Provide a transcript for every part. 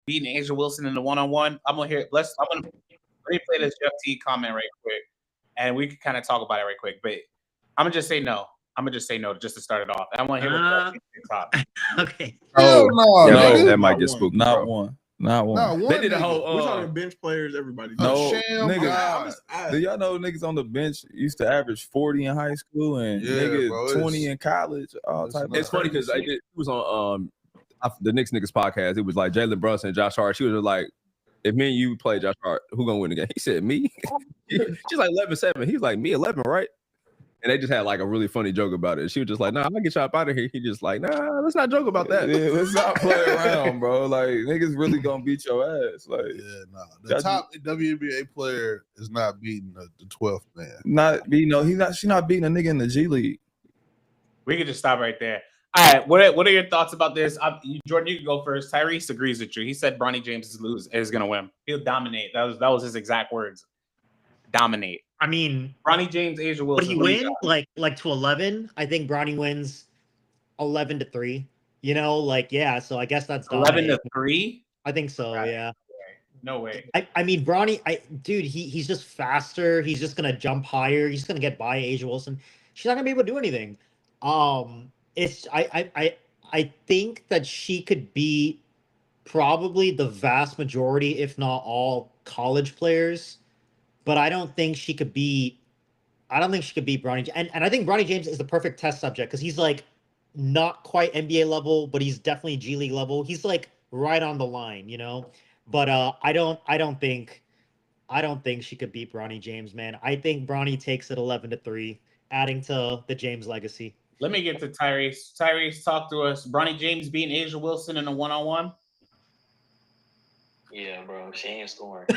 beating Asia Wilson in the one-on-one? I'm gonna hear. Let me play this Jeff T comment right quick, and we can kind of talk about it right quick. But I'm gonna just say no. I'm gonna just say no just to start it off. I want to hear what Jeff T talk. Okay. Hell no, Yeah, that nigga. might get spooky. Not bro. one. Not one. Not one. They did a nigga. whole. We're talking bench players. Everybody. No, Sham nigga. God. Do y'all know niggas on the bench used to average 40 in high school and Yeah, nigga bro, 20 in college? All it's type. nuts. It's funny because it was on the Knicks niggas podcast. It was like Jalen Brunson and Josh Hart. She was just like, if me and you play Josh Hart, who gonna win the game? He said me. She's like 11-7. He's like me 11, right? And they just had like a really funny joke about it. She was just like, nah, I'm gonna get y'all up out of here. He just like, nah, let's not joke about that. Yeah, let's not play around, bro. Like niggas really gonna beat your ass. Like, Yeah, nah. The top WNBA player is not beating the 12th man. not be no, she's not beating a nigga in the G League. We could just stop right there. All right, what are your thoughts about this? Jordan, you can go first. Tyrese agrees with you. He said Bronny James is gonna win. He'll dominate. That was his exact words. Dominate. I mean, Bronny James, Asia Wilson. would he win like to 11? I think Bronny wins 11-3. You know, like yeah. So I guess that's 11-3. I think so. Right. Yeah. No way. I mean, Bronny. Dude, he's just faster. He's just gonna jump higher. He's just gonna get by Asia Wilson. She's not gonna be able to do anything. It's I think that she could beat probably the vast majority, if not all, college players. But I don't think she could beat Bronny. And I think Bronny James is the perfect test subject because he's like not quite NBA level, but he's definitely G League level. He's like right on the line, you know. But I don't think she could beat Bronny James, man. I think Bronny takes it 11-3, adding to the James legacy. Let me get to Tyrese. Tyrese, talk to us. Bronny James beating Asia Wilson in a one-on-one. Yeah, bro, she ain't scoring.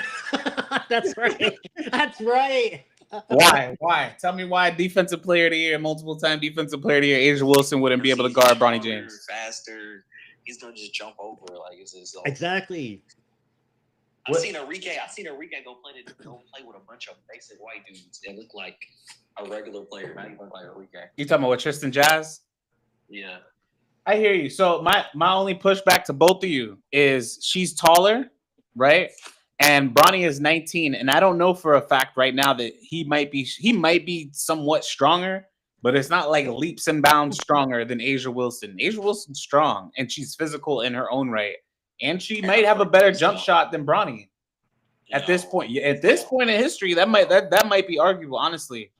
That's right. That's right. Why? Why? Tell me why defensive player of the year, multiple-time defensive player of the year, Asia Wilson wouldn't be able to guard Bronny James. Faster. He's gonna just jump over like it's his own. Exactly. I seen Enrique go play with a bunch of basic white dudes that look like a regular player, not even like Enrique. You talking about what, Tristan Jazz? Yeah. I hear you. So my only pushback to both of you is she's taller, right? And Bronny is 19, and I don't know for a fact right now that he might be somewhat stronger, but it's not like leaps and bounds stronger than Asia Wilson. Asia Wilson's strong, and she's physical in her own right, and she might have a better jump shot than Bronny. At this point in history, that might be arguable, honestly.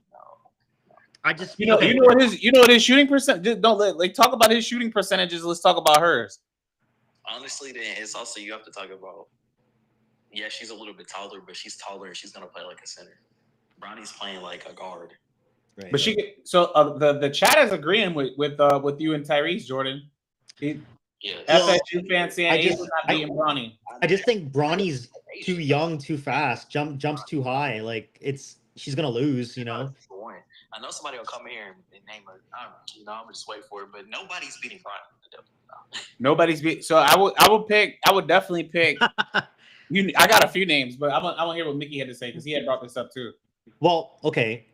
I just you know what his shooting percent. Don't talk about his shooting percentages. Let's talk about hers. Honestly, then it's also you have to talk about. Yeah, she's a little bit taller, but she's taller and she's gonna play like a center. Bronny's playing like a guard. Right. But the chat is agreeing with you and Tyrese, Jordan. Yeah. FSU fans saying Asia's not beating Bronny. I just think Bronny's too young, too fast, jumps too high. Like she's gonna lose, you know. I know somebody will come here and name her. I'm just wait for it, but nobody's beating Bronny. Nobody's beating. So I would definitely pick. I got a few names, but I want to hear what Mickey had to say because he had brought this up too. Well, okay.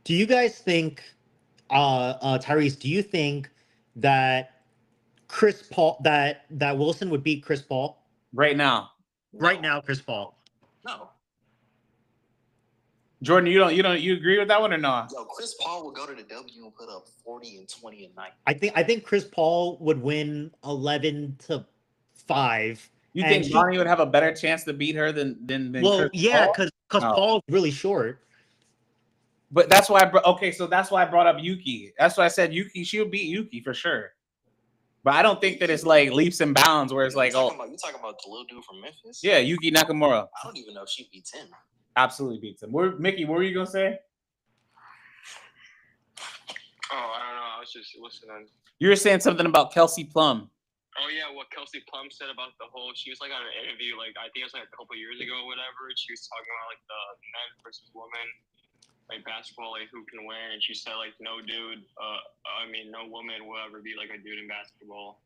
Do you guys think, Tyrese? Do you think that Chris Paul that Wilson would beat Chris Paul right now? Right now, Chris Paul. No. Jordan, you agree with that one or not? Yo, Chris Paul would go to the W and put up 40 and 20 a night. I think Chris Paul would win 11-5. You think Bronny would have a better chance to beat her than well, Chris yeah, Paul? because Paul's really short. But that's why that's why I brought up Yuki. That's why I said Yuki. She'll beat Yuki for sure. But I don't think that it's like leaps and bounds where it's like, you talking about the little dude from Memphis? Yeah, Yuki Nakamura. I don't even know if she beats him. Absolutely beats him. Mickey, what were you gonna say? Oh, I don't know. I was just listening. You were saying something about Kelsey Plum. Oh yeah, what Kelsey Plum said about the whole. She was like on an interview, like I think it was like a couple years ago or whatever. She was talking about like the men versus women, like basketball, like who can win. And she said like no woman will ever be like a dude in basketball,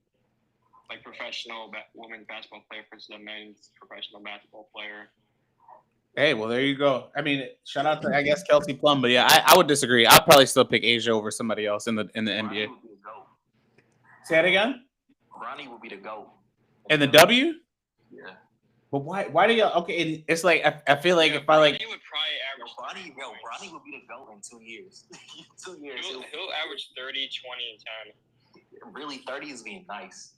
like professional women's basketball player versus a men's professional basketball player. Hey, well, there you go. I mean, shout out to, I guess, Kelsey Plum. But yeah, I would disagree. I'd probably still pick Asia over somebody else in the NBA. Would be the GOAT. Say that again? Bronny would be the GOAT. In the W? Yeah. But why do y'all? Okay, it's like I feel like if I like. He would probably average. Bronny would be the GOAT in 2 years. 2 years. He'll average 30, 20, and 10. Really, 30 is being nice.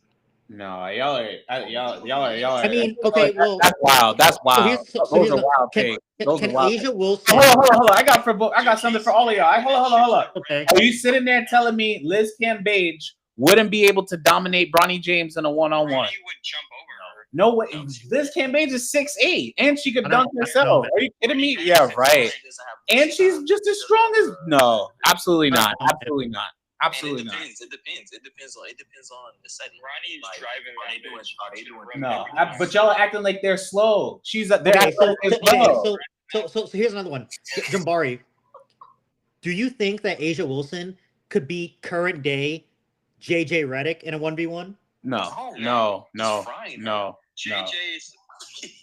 No, y'all are. I mean, okay, well, that's wild. That's wild. Those are wild takes. Those are can wild. Asia Wilson? Hold on. I got something for all of y'all. Hold on. Okay. Are you sitting there telling me Liz Cambage wouldn't be able to dominate Bronny James in a one-on-one? Bronny would jump over her. No way. Liz Cambage is 6'8", and she could I know, dunk I know, herself. man. Are you kidding me? Yeah, right. And she's just as strong as. No, absolutely not. Absolutely not. Absolutely not. It depends on the setting. Ronnie's Like, driving are that they doing- bitch. are they doing- No, but y'all are acting like they're slow. They're Okay, athletic as well. so here's another one. Jambari, do you think that Asia Wilson could beat current day JJ Redick in a 1v1? No. JJ's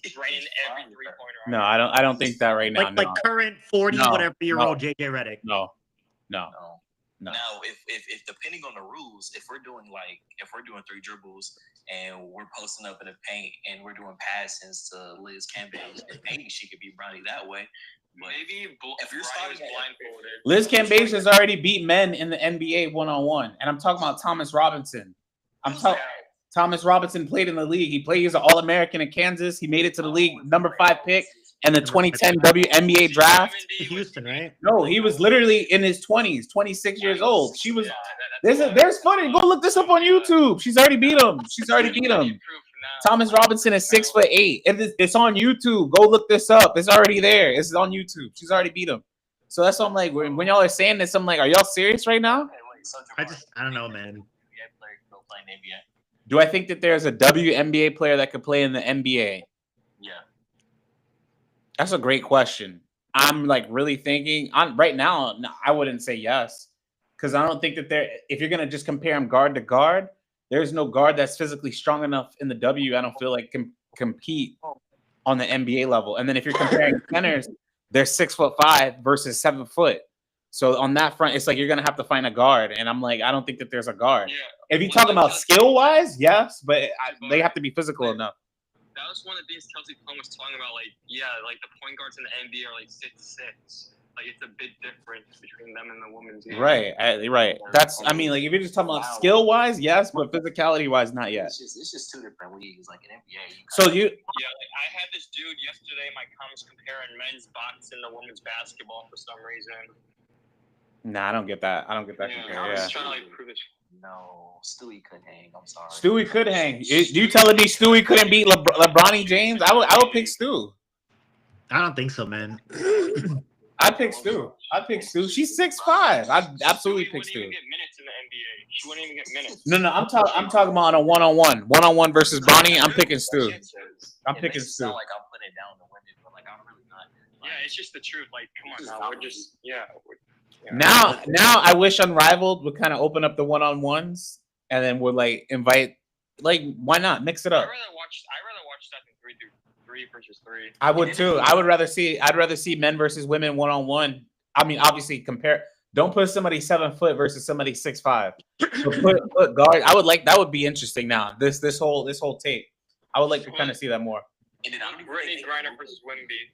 draining every 3-pointer. No, I don't think that right now. Like current 40 No, whatever year old JJ Redick. No. Now, if depending on the rules, if we're doing 3 dribbles and we're posting up in the paint and we're doing passes to Liz Cambage, then maybe she could beat Bronny that way. But Maybe if you're Bronny's starting blindfolded. Liz Cambage has already beat men in the NBA one-on-one, and I'm talking about Thomas Robinson. Thomas Robinson played in the league. He's an All-American in Kansas. He made it to the league, number 5 pick in the 2010 WNBA draft. Houston, right? No, he was literally in his 20s, 26 years old. She was. There's funny. Go look this up on YouTube. She's already beat him. Thomas Robinson is 6'8". It's on YouTube. Go look this up. It's already there. It's on YouTube. She's already beat him. So that's what I'm like. When y'all are saying this, I'm like, are y'all serious right now? I don't know, man. Do I think that there's a WNBA player that could play in the NBA? Yeah. That's a great question. I'm like really thinking right now. No, I wouldn't say yes, because I don't think that if you're gonna just compare them guard to guard, there's no guard that's physically strong enough in the W. I don't feel like can compete on the NBA level. And then if you're comparing centers, they're 6'5" versus 7 foot. So on that front, it's like you're gonna have to find a guard. And I'm like, I don't think that there's a guard. Yeah. If you talk about skill wise, yes, but they have to be physical enough. That was one of the things Kelsey Plum was talking about. Like, like the point guards in the NBA are like 6'6". Like, it's a big difference between them and the women's game. Right. That's. I mean, like if you're just talking about skill wise, yes, but physicality wise, not yet. It's just 2 different leagues. Like in NBA. So you. Yeah, like I had this dude yesterday in my comments comparing men's boxing to women's basketball for some reason. Nah, I don't get that. I was trying to like prove it. No, Stewie could hang. I'm sorry. Stewie could hang. You telling me Stewie couldn't beat LeBronny James? I would pick Stu. I don't think so, man. I pick Stu. She's 6'5". I'd absolutely pick Stu. She wouldn't even get minutes in the NBA. She wouldn't even get minutes. No. I'm talking about a one-on-one versus Bronny. I'm picking Stu. I'm picking Stu. Sound like I'm putting it down the women, but like I'm really not. Yeah, it's just the truth. Like, come on now. We're just Now I wish Unrivaled would kind of open up the one-on-ones and then would like invite, like, why not mix it up? I'd rather watch that than 3 versus 3. I would too. I'd rather see men versus women one-on-one. I mean, obviously don't put somebody 7 foot versus somebody 6'5". So put guard. I would like that would be interesting now. This whole tape. I would like to kind of see that more. Brittany Griner versus Wemby.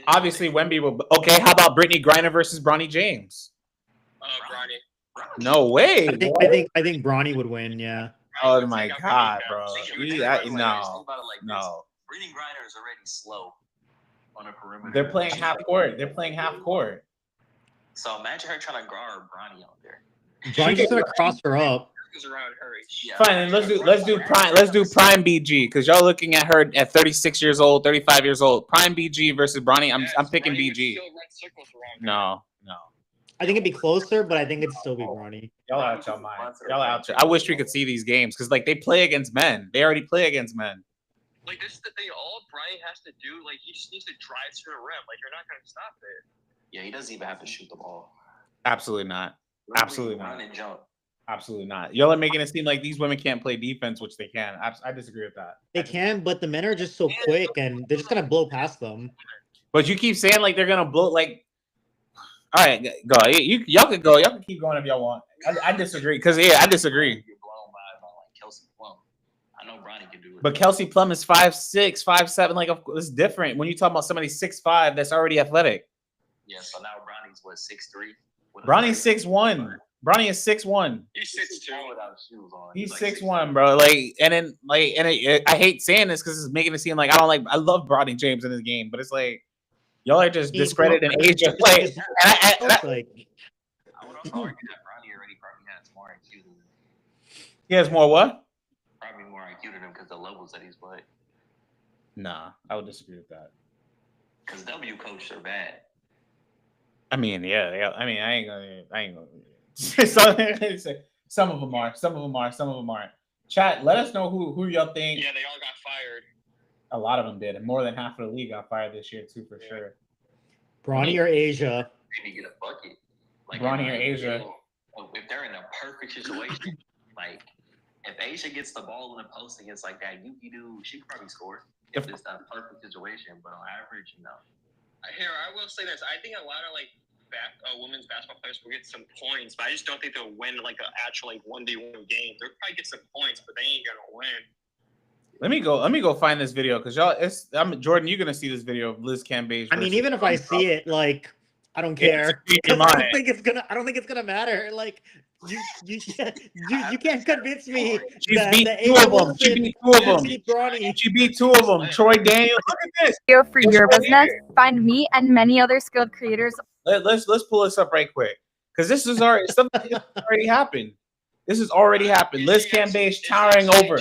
Obviously, Wemby will. Okay, how about Brittany Griner versus Bronny James? Bronny. No way. I think Bronny would win. Yeah. Oh my God, bro. No. Brittany Griner is already slow on a perimeter. They're playing half court. So imagine her trying to guard Bronny out there. Bronny's just gonna cross her up. Around her. Yeah. Fine, and let's do prime BG because y'all looking at her at 36 years old, 35 years old. Prime BG versus Bronny. I'm picking BG. No. I think it'd be closer, but I think it'd still be Bronny. Y'all out your mind. I wish we could see these games because like they play against men. They already play against men. Like this is the thing. All Bronny has to do, like he just needs to drive to the rim. Like you're not gonna stop it. Yeah, he doesn't even have to shoot the ball. Absolutely not. Absolutely not. Run and jump. Absolutely not. Y'all are making it seem like these women can't play defense, which they can. I disagree with that. They can, but the men are just so quick and they're just gonna blow past them. But you keep saying like they're gonna blow. Like, all right, go. Y'all can go. Y'all can keep going if y'all want. I disagree because I disagree. You're blown by like Kelsey Plum. I know Bronny can do it. But Kelsey Plum is 5'6", 5'7". Like, it's different when you talk about somebody 6'5" that's already athletic. Yeah, so now Bronny's what, 6'3"? Bronny's 6'1". Bronny is 6'1". He's 6'2" without shoes on. He's like 6'1", bro. Like, and then like, I hate saying this because it's making it seem like I love Bronny James in this game, but it's like y'all are just discrediting Asia. Like, like, I would also argue that Bronny already probably has more IQ than him. he has more what? Probably more IQ than him because the levels that he's played. Nah, I would disagree with that. Because W coaches are bad. I mean, yeah. I mean, I ain't gonna. Some of them are. Some of them aren't. Chat, let us know who y'all think. Yeah, they all got fired. A lot of them did, and more than half of the league got fired this year too, for sure. Bronny or Asia? Maybe get a bucket. Like Bronny or Asia? If they're in a perfect situation, like if Asia gets the ball in the post against like that Yuki dude, she could probably score. If it's that perfect situation, but on average, no. Here, I will say this: I think a lot of like women's basketball players will get some points, but I just don't think they'll win like an actual like 1v1 game. They'll probably get some points, but they ain't gonna win. Let me go find this video because y'all. Jordan. You're gonna see this video of Liz Cambage. I mean, even if I see it, like, I don't care. I don't think it's gonna matter. Like, you can't convince me. She beat two of them. She beat two of them. She beat two of them. Troy Daniels. Look at this. Video for your right business. here. Find me and many other skilled creators. Let's pull this up right quick because this is already stuff that already happened. This has already happened. Liz Cambage towering over.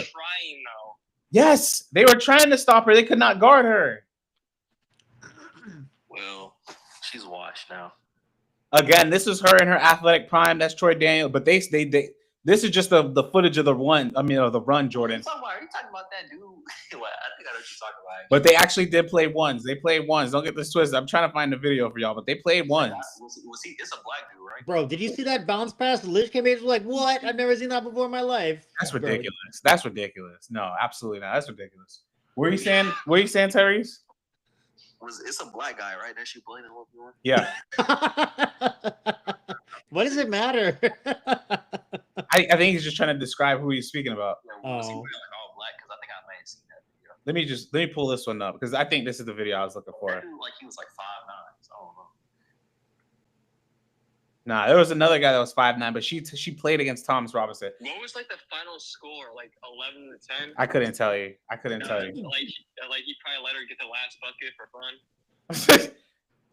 Yes, they were trying to stop her. They could not guard her. Well, she's washed now. Again, this is her in her athletic prime. That's Troy Daniels. But they this is just the footage of the run. I mean, of the run, Jordan. Are you talking about that dude? Well, I think I know what you're talking about. But they actually did play ones. They played ones. Don't get this twisted. I'm trying to find the video for y'all, but they played ones. Was he? It's a black dude, right? Bro, did you see that bounce pass? Liz Cambage was like, "What? I've never seen that before in my life." That's ridiculous. That's ridiculous. No, absolutely not. That's ridiculous. What are you saying? What are you saying, Tyrese? It's a black guy, right? That she played in one. Yeah. What does it matter? I think he's just trying to describe who he's speaking about. Was he wearing like all black? Because I think I might have seen that video. Let me pull this one up because I think this is the video I was looking for. That dude, like he was like 5'9", so I don't know. Nah, there was another guy that was 5'9", but she played against Thomas Robinson. What was like the final score? Like 11-10? I couldn't tell you. Like he probably let her get the last bucket for fun.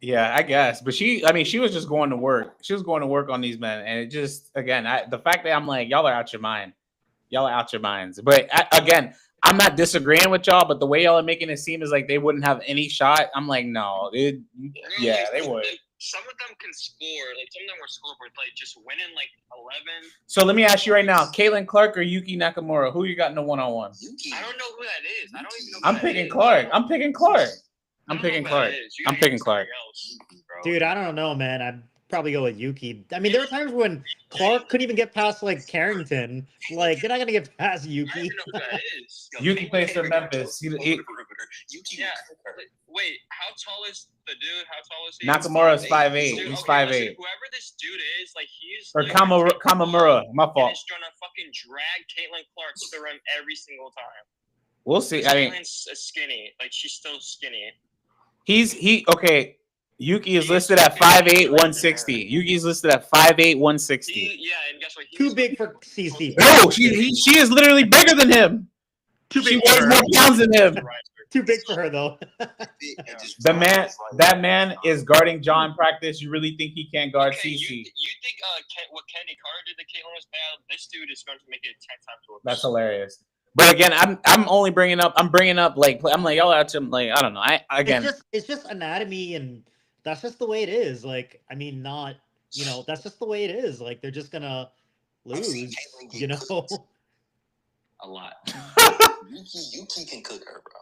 Yeah, I guess. But she was just going to work. She was going to work on these men, and it just again, the fact that I'm like, y'all are out your mind. Y'all are out your minds. But again, I'm not disagreeing with y'all, but the way y'all are making it seem is like they wouldn't have any shot. I'm like, no, they would. Some of them can score. Like some of them were scoreboard, like just winning like 11. So let me ask you right now, Caitlin Clark or Yuki Nakamura? Who you got in the one-on-one? I don't know who that is. I don't even know. I'm picking Clark. I'm picking Clark. I'm picking Clark. Dude, I don't know, man. I'd probably go with Yuki. I mean, there were times when Clark couldn't even get past like Carrington. Like, they're not gonna get past Yuki. I don't even know who that is. Yuki plays for Memphis. Wait, how tall is the dude? How tall is he? Nakamura's 5'8". He's 5'8". Whoever this dude is, like he's or Kamamura. My fault. He's trying to fucking drag Caitlin Clark to the rim every single time. We'll see. I mean, Caitlin's skinny. Like she's still skinny. Okay. Yuki is listed at 5'8", 160. Yuki's listed at 5'8", 160. Yeah, and guess what? Too big for CC. No, she is literally bigger than him. She weighs more pounds than him. Too big for her though. That man is guarding John practice. You really think he can't guard CC? You think what Kenny Carter did to Caitlin was bad? This dude is going to make it 10 times worse. That's hilarious. But again, I'm only bringing up like I'm like y'all out to like I don't know. It's just anatomy and that's just the way it is. Like I mean, not that's just the way it is. Like they're just gonna lose. A lot. Yuki can cook her, bro.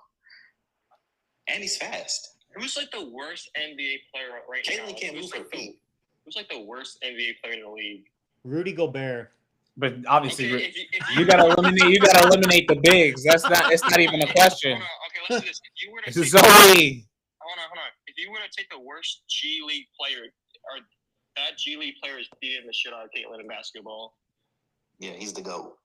And he's fast. Who's like the worst NBA player right now? Caitlin can't move her feet. Who's like the worst NBA player in the league? Rudy Gobert. But obviously, you gotta eliminate the bigs. It's not even a question. Okay, let's do this. If you were to this is Zoe. Hold on. If you were to take the worst G League player, or that G League player is beating the shit out of Caitlin in basketball. Yeah, he's the GOAT.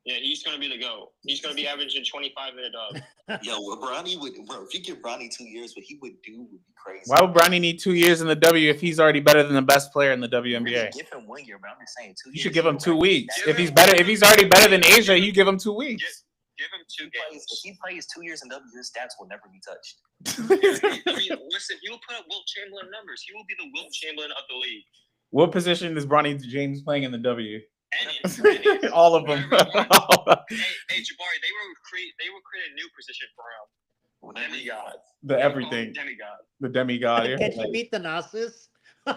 Yeah, he's gonna be the GOAT. He's gonna be averaging 25-minute dub. Yo, what Bronny would, bro, if you give Bronny 2 years, what he would do would be crazy. Why would Bronny need 2 years in the W if he's already better than the best player in the WNBA? Really give him 1 year, but I'm just saying 2 years. You should give him 2 weeks. If he's already better than Asia, you give him 2 weeks. Give him 2 games. If he plays 2 years in W, his stats will never be touched. I mean, listen, he will put up Wilt Chamberlain numbers. He will be the Wilt Chamberlain of the league. What position is Bronny James playing in the W? Any. All of them. Hey, Jabari, they will create a new position for him. Demigod. The everything. Demigod. The demigod. Yeah. Can she beat the Nasus? The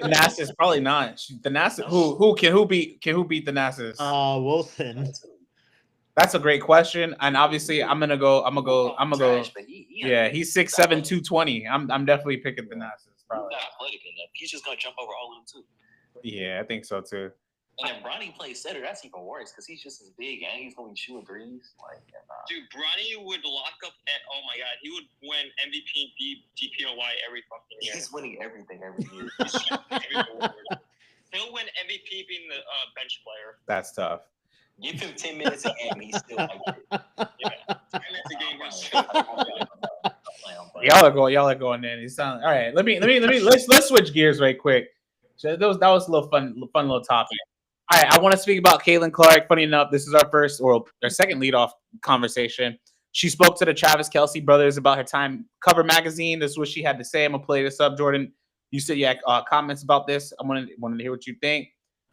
Nasus probably not. The Nasus. Who beat the Nasus? Wilson. That's a great question, and obviously I'm gonna go. Trash, but Yeah, he's 6'7", 220. I'm definitely picking the Nasus. Probably. He's not athletic enough. He's just gonna jump over all of them too. Yeah, I think so too. And then Bronny plays center. That's even worse because he's just as big and he's going to be shooting threes. Like, yeah, nah. Dude, Bronny would lock up at, oh my God, he would win MVP, DPOY every fucking year. He's winning everything every year. He'll win MVP being the bench player. That's tough. Give him 10 minutes a game, he's still like it. Yeah, 10 minutes a game was Y'all are going in. You sound all right. Let's switch gears right quick. So that was a little fun little topic. All right, I want to speak about Caitlin Clark. Funny enough, this is our second leadoff conversation. She spoke to the Travis Kelce brothers about her time cover magazine. This is what she had to say. I'm gonna play this up, Jordan. You said you had comments about this. I wanted to hear what you think.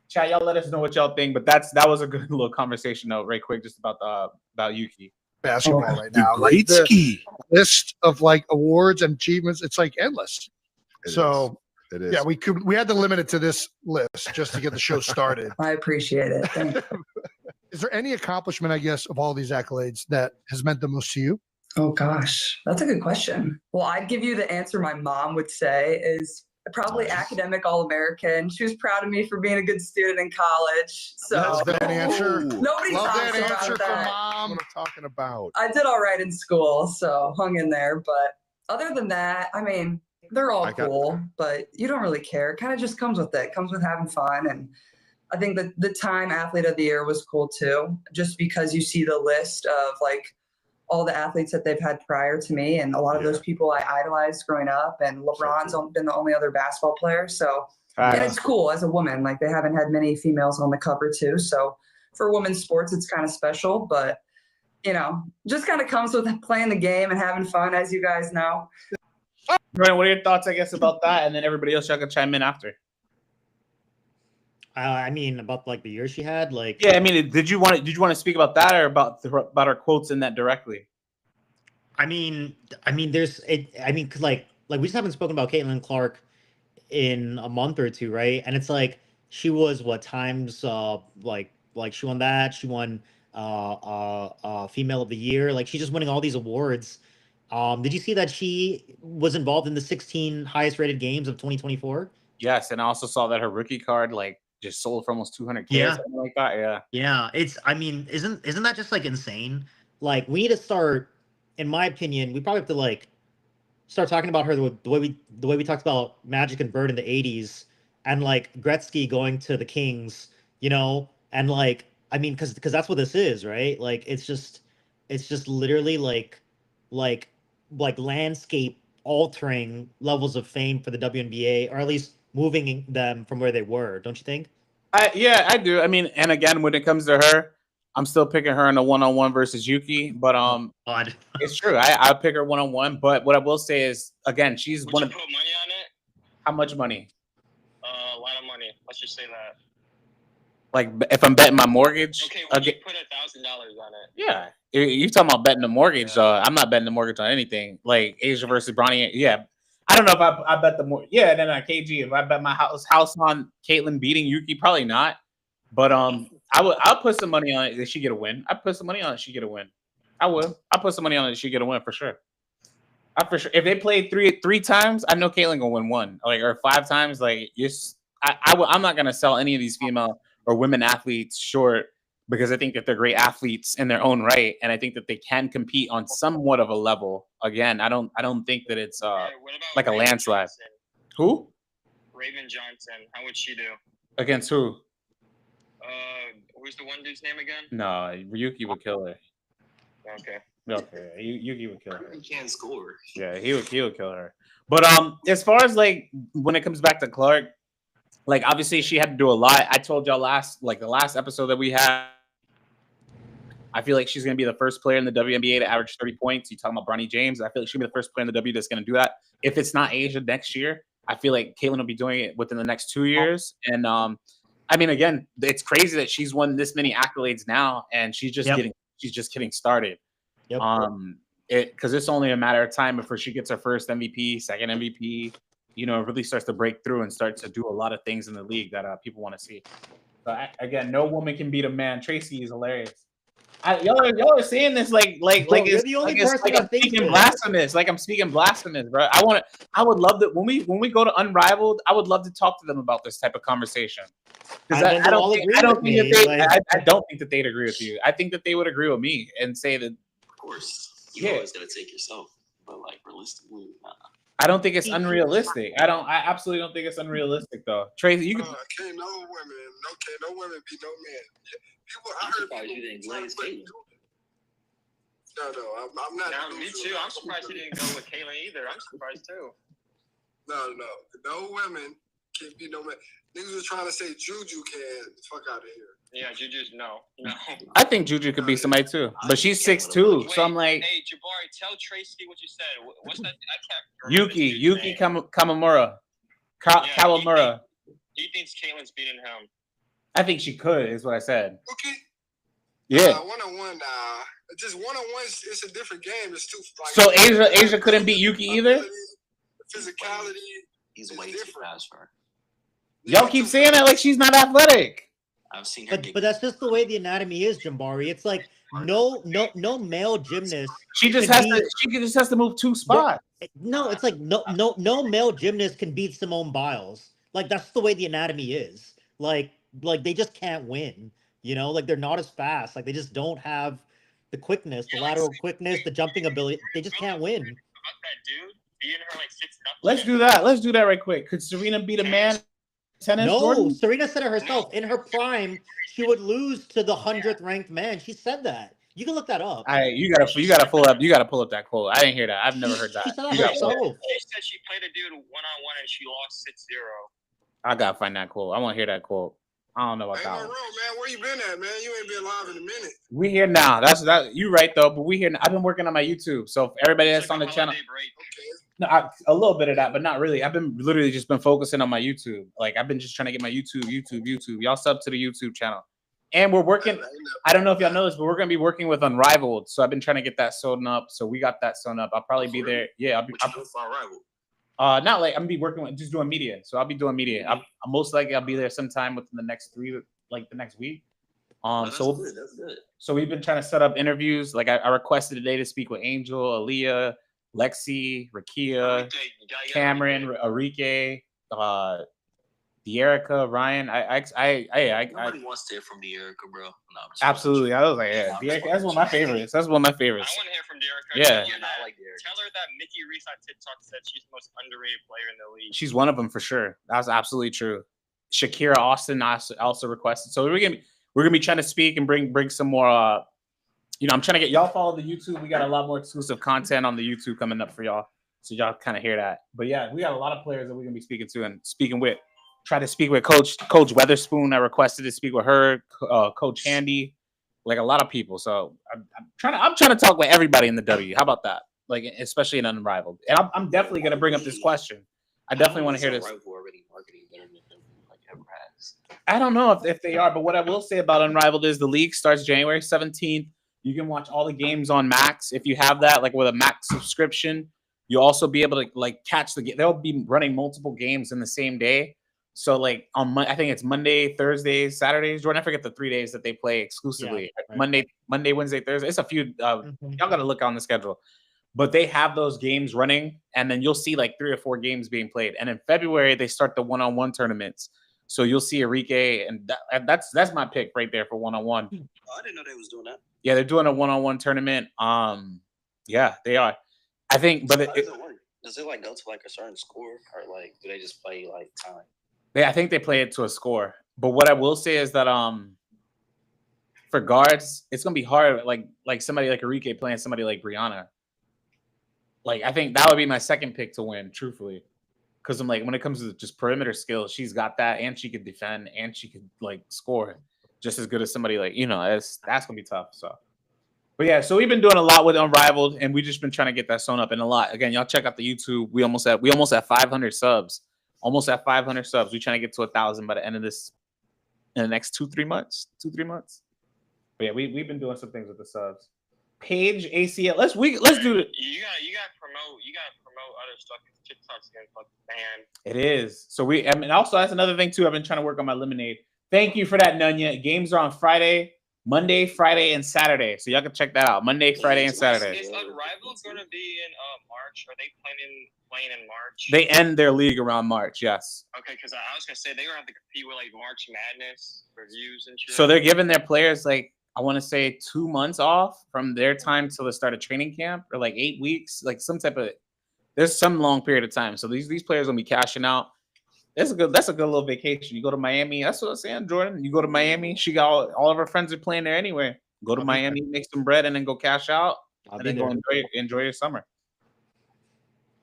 Chat, y'all let us know what y'all think. But that was a good little conversation note, right quick, just about Yuki. Basketball right now, like the list of like awards and achievements, it's like endless. It is. Yeah, we had to limit it to this list just to get the show started. I appreciate it. Thank you. Is there any accomplishment, I guess, of all these accolades that has meant the most to you? Oh gosh, that's a good question. Well, I'd give you the answer my mom would say is probably academic All-American. She was proud of me for being a good student in college. So that's that answer. Nobody Love talks that about answer that. from mom. What I'm talking about. I did all right in school, so hung in there. But other than that, I mean, they're all cool, but you don't really care. It kind of just comes with it. It comes with having fun. And I think that the Time Athlete of the Year was cool too, just because you see the list of like all the athletes that they've had prior to me. And a lot of those people I idolized growing up, and LeBron's been the only other basketball player. So, and it's cool as a woman, like they haven't had many females on the cover too. So for women's sports, it's kind of special, but you know, just kind of comes with playing the game and having fun, as you guys know. Brian, what are your thoughts, I guess, about that? And then everybody else, y'all can chime in after. I mean, about like the year she had, like. Yeah, I mean, did you want to speak about that or about her quotes in that directly? I mean, there's it. I mean, cause like we just haven't spoken about Caitlin Clark in a month or two, right? And it's like she was Times like she won that. She won Female of the Year. Like she's just winning all these awards. Did you see that she was involved in the 16 highest rated games of 2024? Yes, and I also saw that her rookie card just sold for almost 200K or something like that. Yeah. Yeah, I mean, isn't that just like insane? Like we need to start, in my opinion, we probably have to like start talking about her the way we talked about Magic and Bird in the 80s, and like Gretzky going to the Kings, you know, and like I mean, because that's what this is, right? Like it's just literally like landscape altering levels of fame for the WNBA, or at least moving them from where they were, don't you think? I do. I mean, and again, when it comes to her, I'm still picking her in a one-on-one versus Yuki, but it's true. I pick her one-on-one, but what I will say is, again, she's Would you put money on it? How much money? A lot of money. Let's just say that. Like if I'm betting my mortgage. Okay, would you put $1,000 on it? Yeah, you're talking about betting the mortgage. I'm not betting the mortgage on anything. Like Asia versus Bronny. Yeah, I don't know if I bet the more. Yeah, then KG. If I bet my house on Caitlin beating Yuki, probably not. But I'll put some money on it that she get a win. I put some money on it she get a win. I will. I put some money on it she get a win for sure. If they play three times, I know Caitlin gonna win one. Or 5 times. I'm not gonna sell any of these female or women athletes short, because I think that they're great athletes in their own right, and I think that they can compete on somewhat of a level. Again, I don't think that it's like a landslide. Johnson? Who? Raven Johnson. How would she do? Against who? Who's the one dude's name again? No, Yuki would kill her. Okay. Okay, Yuki would kill her. He can't score. Yeah, he would kill her. But as far as like when it comes back to Clark, like obviously she had to do a lot. I told y'all the last episode that we had. I feel like she's gonna be the first player in the WNBA to average 30 points. You talking about Bronny James? I feel like she'll be the first player in the W that's gonna do that. If it's not Asia next year, I feel like Caitlin will be doing it within the next 2 years. And I mean, again, it's crazy that she's won this many accolades now, and she's just getting started. Yep. Because it's only a matter of time before she gets her first MVP, second MVP. Really starts to break through and starts to do a lot of things in the league that people want to see. So again, no woman can beat a man. Tracy is hilarious. Y'all are saying this like you're the only person like I'm speaking blasphemous. Like I'm speaking blasphemous, bro. I would love that when we go to Unrivaled, I would love to talk to them about this type of conversation. Because I don't think that they'd agree with you. I think that they would agree with me and say that. Of course, you always gotta take yourself, but like realistically, nah. I don't think it's unrealistic. I absolutely don't think it's unrealistic though. Tracy, you can. Can't no women be no man. I heard you didn't glaze Caitlin. No, I'm not. No, me too. I'm surprised you didn't go with Caitlin either. I'm surprised too. No women can be no man. Niggas was trying to say Juju can. Fuck out of here. Yeah, Juju's no. I think Juju could be somebody too, but she's 6'2", so I'm like. Hey, Jabari, tell Tracy what you said. What's that? I can't. Yuki Kawamura. Kawamura. He thinks Caitlin's beating him. I think she could, is what I said. Okay. Yeah. One-on-one, just one-on-one. It's a different game. It's too. So Asia couldn't beat Yuki either. Physicality. He's way too fast for her. Y'all keep saying that like she's not athletic. I've seen her. But that's just the way the anatomy is, Jambari. It's like no male gymnast. She just has to move 2 spots. No, it's like no male gymnast can beat Simone Biles. Like that's the way the anatomy is. Like they just can't win. Like they're not as fast. Like they just don't have the quickness, the lateral quickness, the jumping ability. They just can't win. About that dude beating her like 6 nothing. Let's do that right quick. Could Serena beat a man? Tennis? No, Jordan? Serena said it herself. In her prime, she would lose to the 100th ranked man. She said that. You can look that up. You gotta pull up that quote. I didn't hear that. I've never heard that. She said that herself. She said she played a dude 1-on-1 and she lost 6-0. I gotta find that quote. I want to hear that quote. I don't know about that one. Man, where you been at, man? You ain't been live in a minute. We here now. That's you right though. But we here. I've been working on my YouTube. So everybody that's on the channel. No, a little bit of that, but not really. I've been literally just been focusing on my YouTube. Like I've been just trying to get my YouTube. Y'all sub to the YouTube channel, and we're working. I don't know if y'all know this, but we're gonna be working with Unrivaled. So I've been trying to get that sewn up. So we got that sewn up. I'll probably be there. Yeah, I'll be. Not like I'm gonna be working with just doing media. So I'll be doing media. I'm most likely I'll be there sometime within the next the next week. That's good. So we've been trying to set up interviews. Like I requested today to speak with Angel, Aliyah, Lexi, Rakia, Cameron, Enrique, De'Erica, Ryan. Nobody wants to hear from De'Erica, bro. No, absolutely. I was like, yeah, De'Erica, that's one of my favorites. I want to hear from De'Erica. Yeah. I like De'Erica. Tell her that Mickey Reese on TikTok said she's the most underrated player in the league. She's one of them for sure. That's absolutely true. Shakira Austin also requested. So we're gonna be trying to speak and bring some more. I'm trying to get y'all follow the YouTube. We got a lot more exclusive content on the YouTube coming up for y'all, so y'all kind of hear that. But yeah, we got a lot of players that we're gonna be speaking to and speaking with. Try to speak with Coach Weatherspoon. I requested to speak with her, Coach Handy, like a lot of people. So I'm trying to talk with everybody in the W. How about that? Like especially in Unrivaled. And I'm definitely gonna bring up this question. I definitely want to hear this. Already marketing better than like ever has. I don't know if they are, but what I will say about Unrivaled is the league starts January 17th. You can watch all the games on Max if you have that, like with a Max subscription. You'll also be able to like catch the game. They'll be running multiple games in the same day. So like on I think it's Monday, Thursdays, Saturdays. Jordan, I forget the 3 days that they play exclusively. Yeah, right. Monday, Wednesday, Thursday. It's a few. Y'all got to look on the schedule. But they have those games running, and then you'll see like 3 or 4 games being played. And in February, they start the one-on-one tournaments. So you'll see Enrique, and that's my pick right there for one-on-one. I didn't know they was doing that. Yeah, they're doing a one-on-one tournament. Yeah, they are. I think, but how does it work? Does it like go to like a certain score, or like do they just play like time? I think they play it to a score. But what I will say is that for guards, it's gonna be hard. Like somebody like Enrique playing somebody like Brianna. Like I think that would be my second pick to win, truthfully, because I'm like when it comes to just perimeter skills, she's got that, and she could defend, and she could like score just as good as somebody like that's gonna be tough. So, but yeah, so we've been doing a lot with Unrivaled, and we just been trying to get that sewn up, and a lot. Again, y'all check out the YouTube. We almost at 500 subs. Almost at 500 subs. We're trying to get to 1,000 by the end of this in the next 2-3 months. 2-3 months. But yeah, we've been doing some things with the subs. Paige ACL. Let's do it. You gotta promote other stuff. TikTok's getting fucking banned. It is. So also that's another thing too. I've been trying to work on my Lemonade. Thank you for that, Nunya. Games are on Monday, Friday, and Saturday. So y'all can check that out. Monday, Friday, and Saturday. Is Unrivaled going to be in March? Are they playing in March? They end their league around March, yes. Okay, because I was going to say they're going to have to compete with like March Madness reviews and shit. So they're giving their players like, I want to say 2 months off from their time till the start of training camp, or like 8 weeks, like some type of, there's some long period of time. So these players will be cashing out. That's a good little vacation. You go to Miami. That's what I'm saying, Jordan. You go to Miami. She got all of her friends are playing there anyway. Go to Miami, make some bread, and then go cash out, and then go enjoy your summer.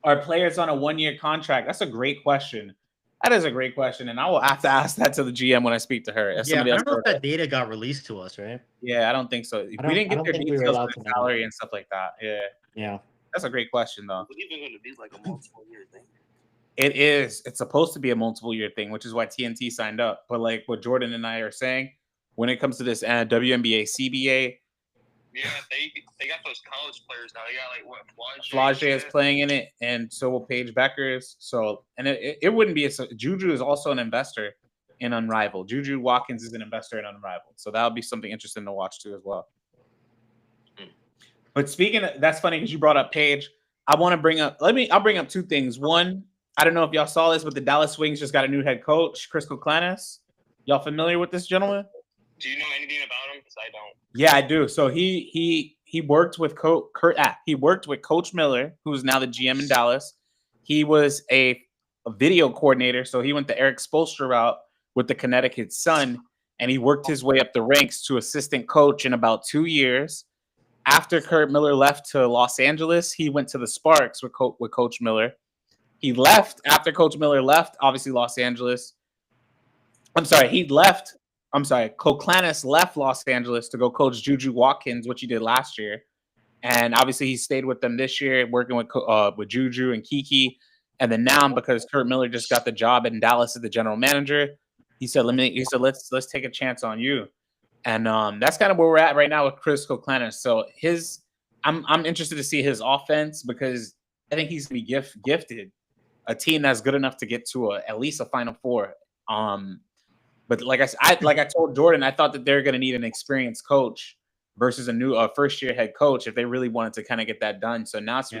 Are players on a 1-year contract? That's a great question. That is a great question, and I will have to ask that to the GM when I speak to her. I don't know if that data got released to us, right? Yeah, I don't think so. We didn't get their details for the salary and stuff like that. Yeah. That's a great question, though. It's even going to be like a multiple-year thing. It is. It's supposed to be a multiple-year thing, which is why TNT signed up. But like what Jordan and I are saying, when it comes to this WNBA, CBA, yeah, they got those college players now. They got like what Flage is playing in it, and so will Paige Bueckers. So, and it wouldn't be Juju is also an investor in Unrivaled. Juju Watkins is an investor in Unrivaled, so that'll be something interesting to watch too as well. But speaking of, that's funny because you brought up Paige. I want to bring up. I'll bring up 2 things. One, I don't know if y'all saw this, but the Dallas Wings just got a new head coach, Chris Koklanis. Y'all familiar with this gentleman? Do you know anything about him? Because I don't. Yeah, I do. So he worked with Coach Miller, who's now the GM in Dallas. He was a video coordinator, so he went the Eric Spoelstra route with the Connecticut Sun, and he worked his way up the ranks to assistant coach in about 2 years. After Kurt Miller left to Los Angeles, he went to the Sparks with Coach Miller. He left after Coach Miller left, obviously Los Angeles. Koklanis left Los Angeles to go coach Juju Watkins, which he did last year. And obviously he stayed with them this year, working with Juju and Kiki. And then now, because Kurt Miller just got the job in Dallas as the general manager, he said, let's take a chance on you. And that's kind of where we're at right now with Chris Koklanis. So I'm interested to see his offense, because I think he's going to be gifted a team that's good enough to get to at least a Final Four. But like I told Jordan, I thought that they're going to need an experienced coach versus a new first-year head coach if they really wanted to kind of get that done. So now it's like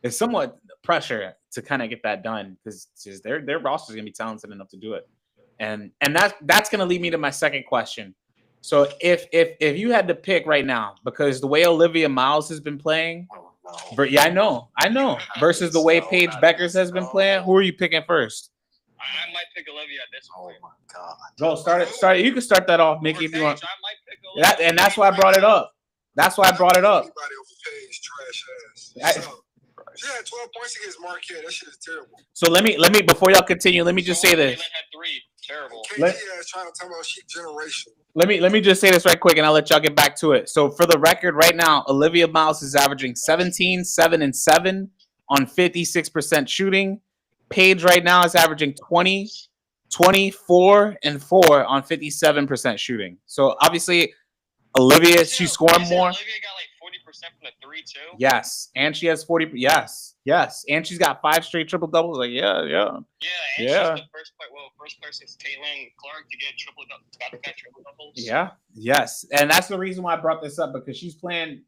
it's somewhat pressure to kind of get that done, because their roster is going to be talented enough to do it. And that's going to lead me to my second question. So if you had to pick right now, because the way Olivia Miles has been playing, I know, versus the way Paige Bueckers has been playing, who are you picking first? I might pick Olivia at this point. Oh my god! Bro, start it. You can start that off, Mickey, if you want. And that's why I brought it up. Anybody over Paige, trash ass. She had 12 points against Marquette. That shit is terrible. So let me before y'all continue, let me just say this. Terrible. KG is trying to tell me she generation. Let me just say this right quick, and I'll let y'all get back to it. So for the record, right now, Olivia Miles is averaging 17, 7, and 7 on 56% shooting. Paige right now is averaging 20, 24, and 4 on 57% shooting. So obviously, Olivia, she's scoring more. Olivia got like 40% from the 3 too. Yes, and she has 40. Yes, and she's got 5 straight triple doubles. Like, yeah. And she's the first person since Caitlin Clark to get triple doubles. Yeah, yes, and that's the reason why I brought this up, because she's playing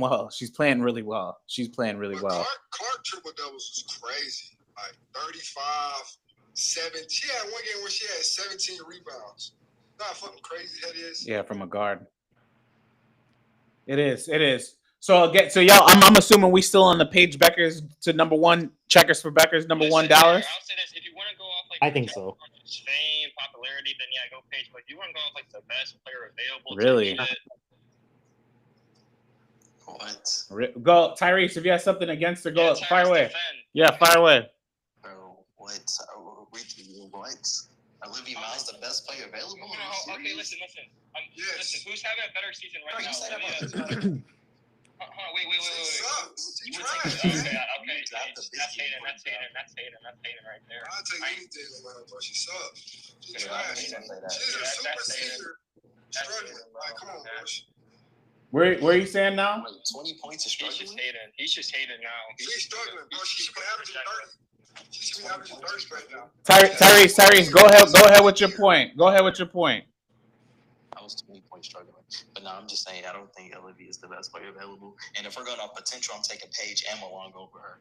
well. She's playing really well. Clark triple doubles was crazy. Like 35, 7. She had one game where she had 17 rebounds. Not fucking crazy that is. Yeah, from a guard. It is. So y'all, I'm assuming we still on the Paige Bueckers to number 1 checkers for Bueckers, number 1 Dallas. I'll say this: if you want to go off like I think so. fame, popularity, then yeah, go Paige. But you want to go with like the best player available. Really? What? Go, Tyrese. If you have something against her, go fire away. Defend. Yeah, fire away. Bro, what? What? Olivia Miles, the best player available? No, okay, listen. Yes. Listen, who's having a better season right Bro, you now? said Olivia. Wait. She sucks. She You would trash, take man. okay. That's hating right there. I'll take anything about her, bro. She sucks. She trash. She's a super senior struggling. Like, come on, bro. Where are you saying now? 20 points is struggling. He's just hating now. She's struggling, bro. She should be averaging 30. She should be averaging 30 right now. Tyrese, go ahead with your point. Go ahead with your point. I was 20 points struggling. But no, I'm just saying, I don't think Olivia is the best player available. And if we're going off potential, I'm taking Paige and Malong over her.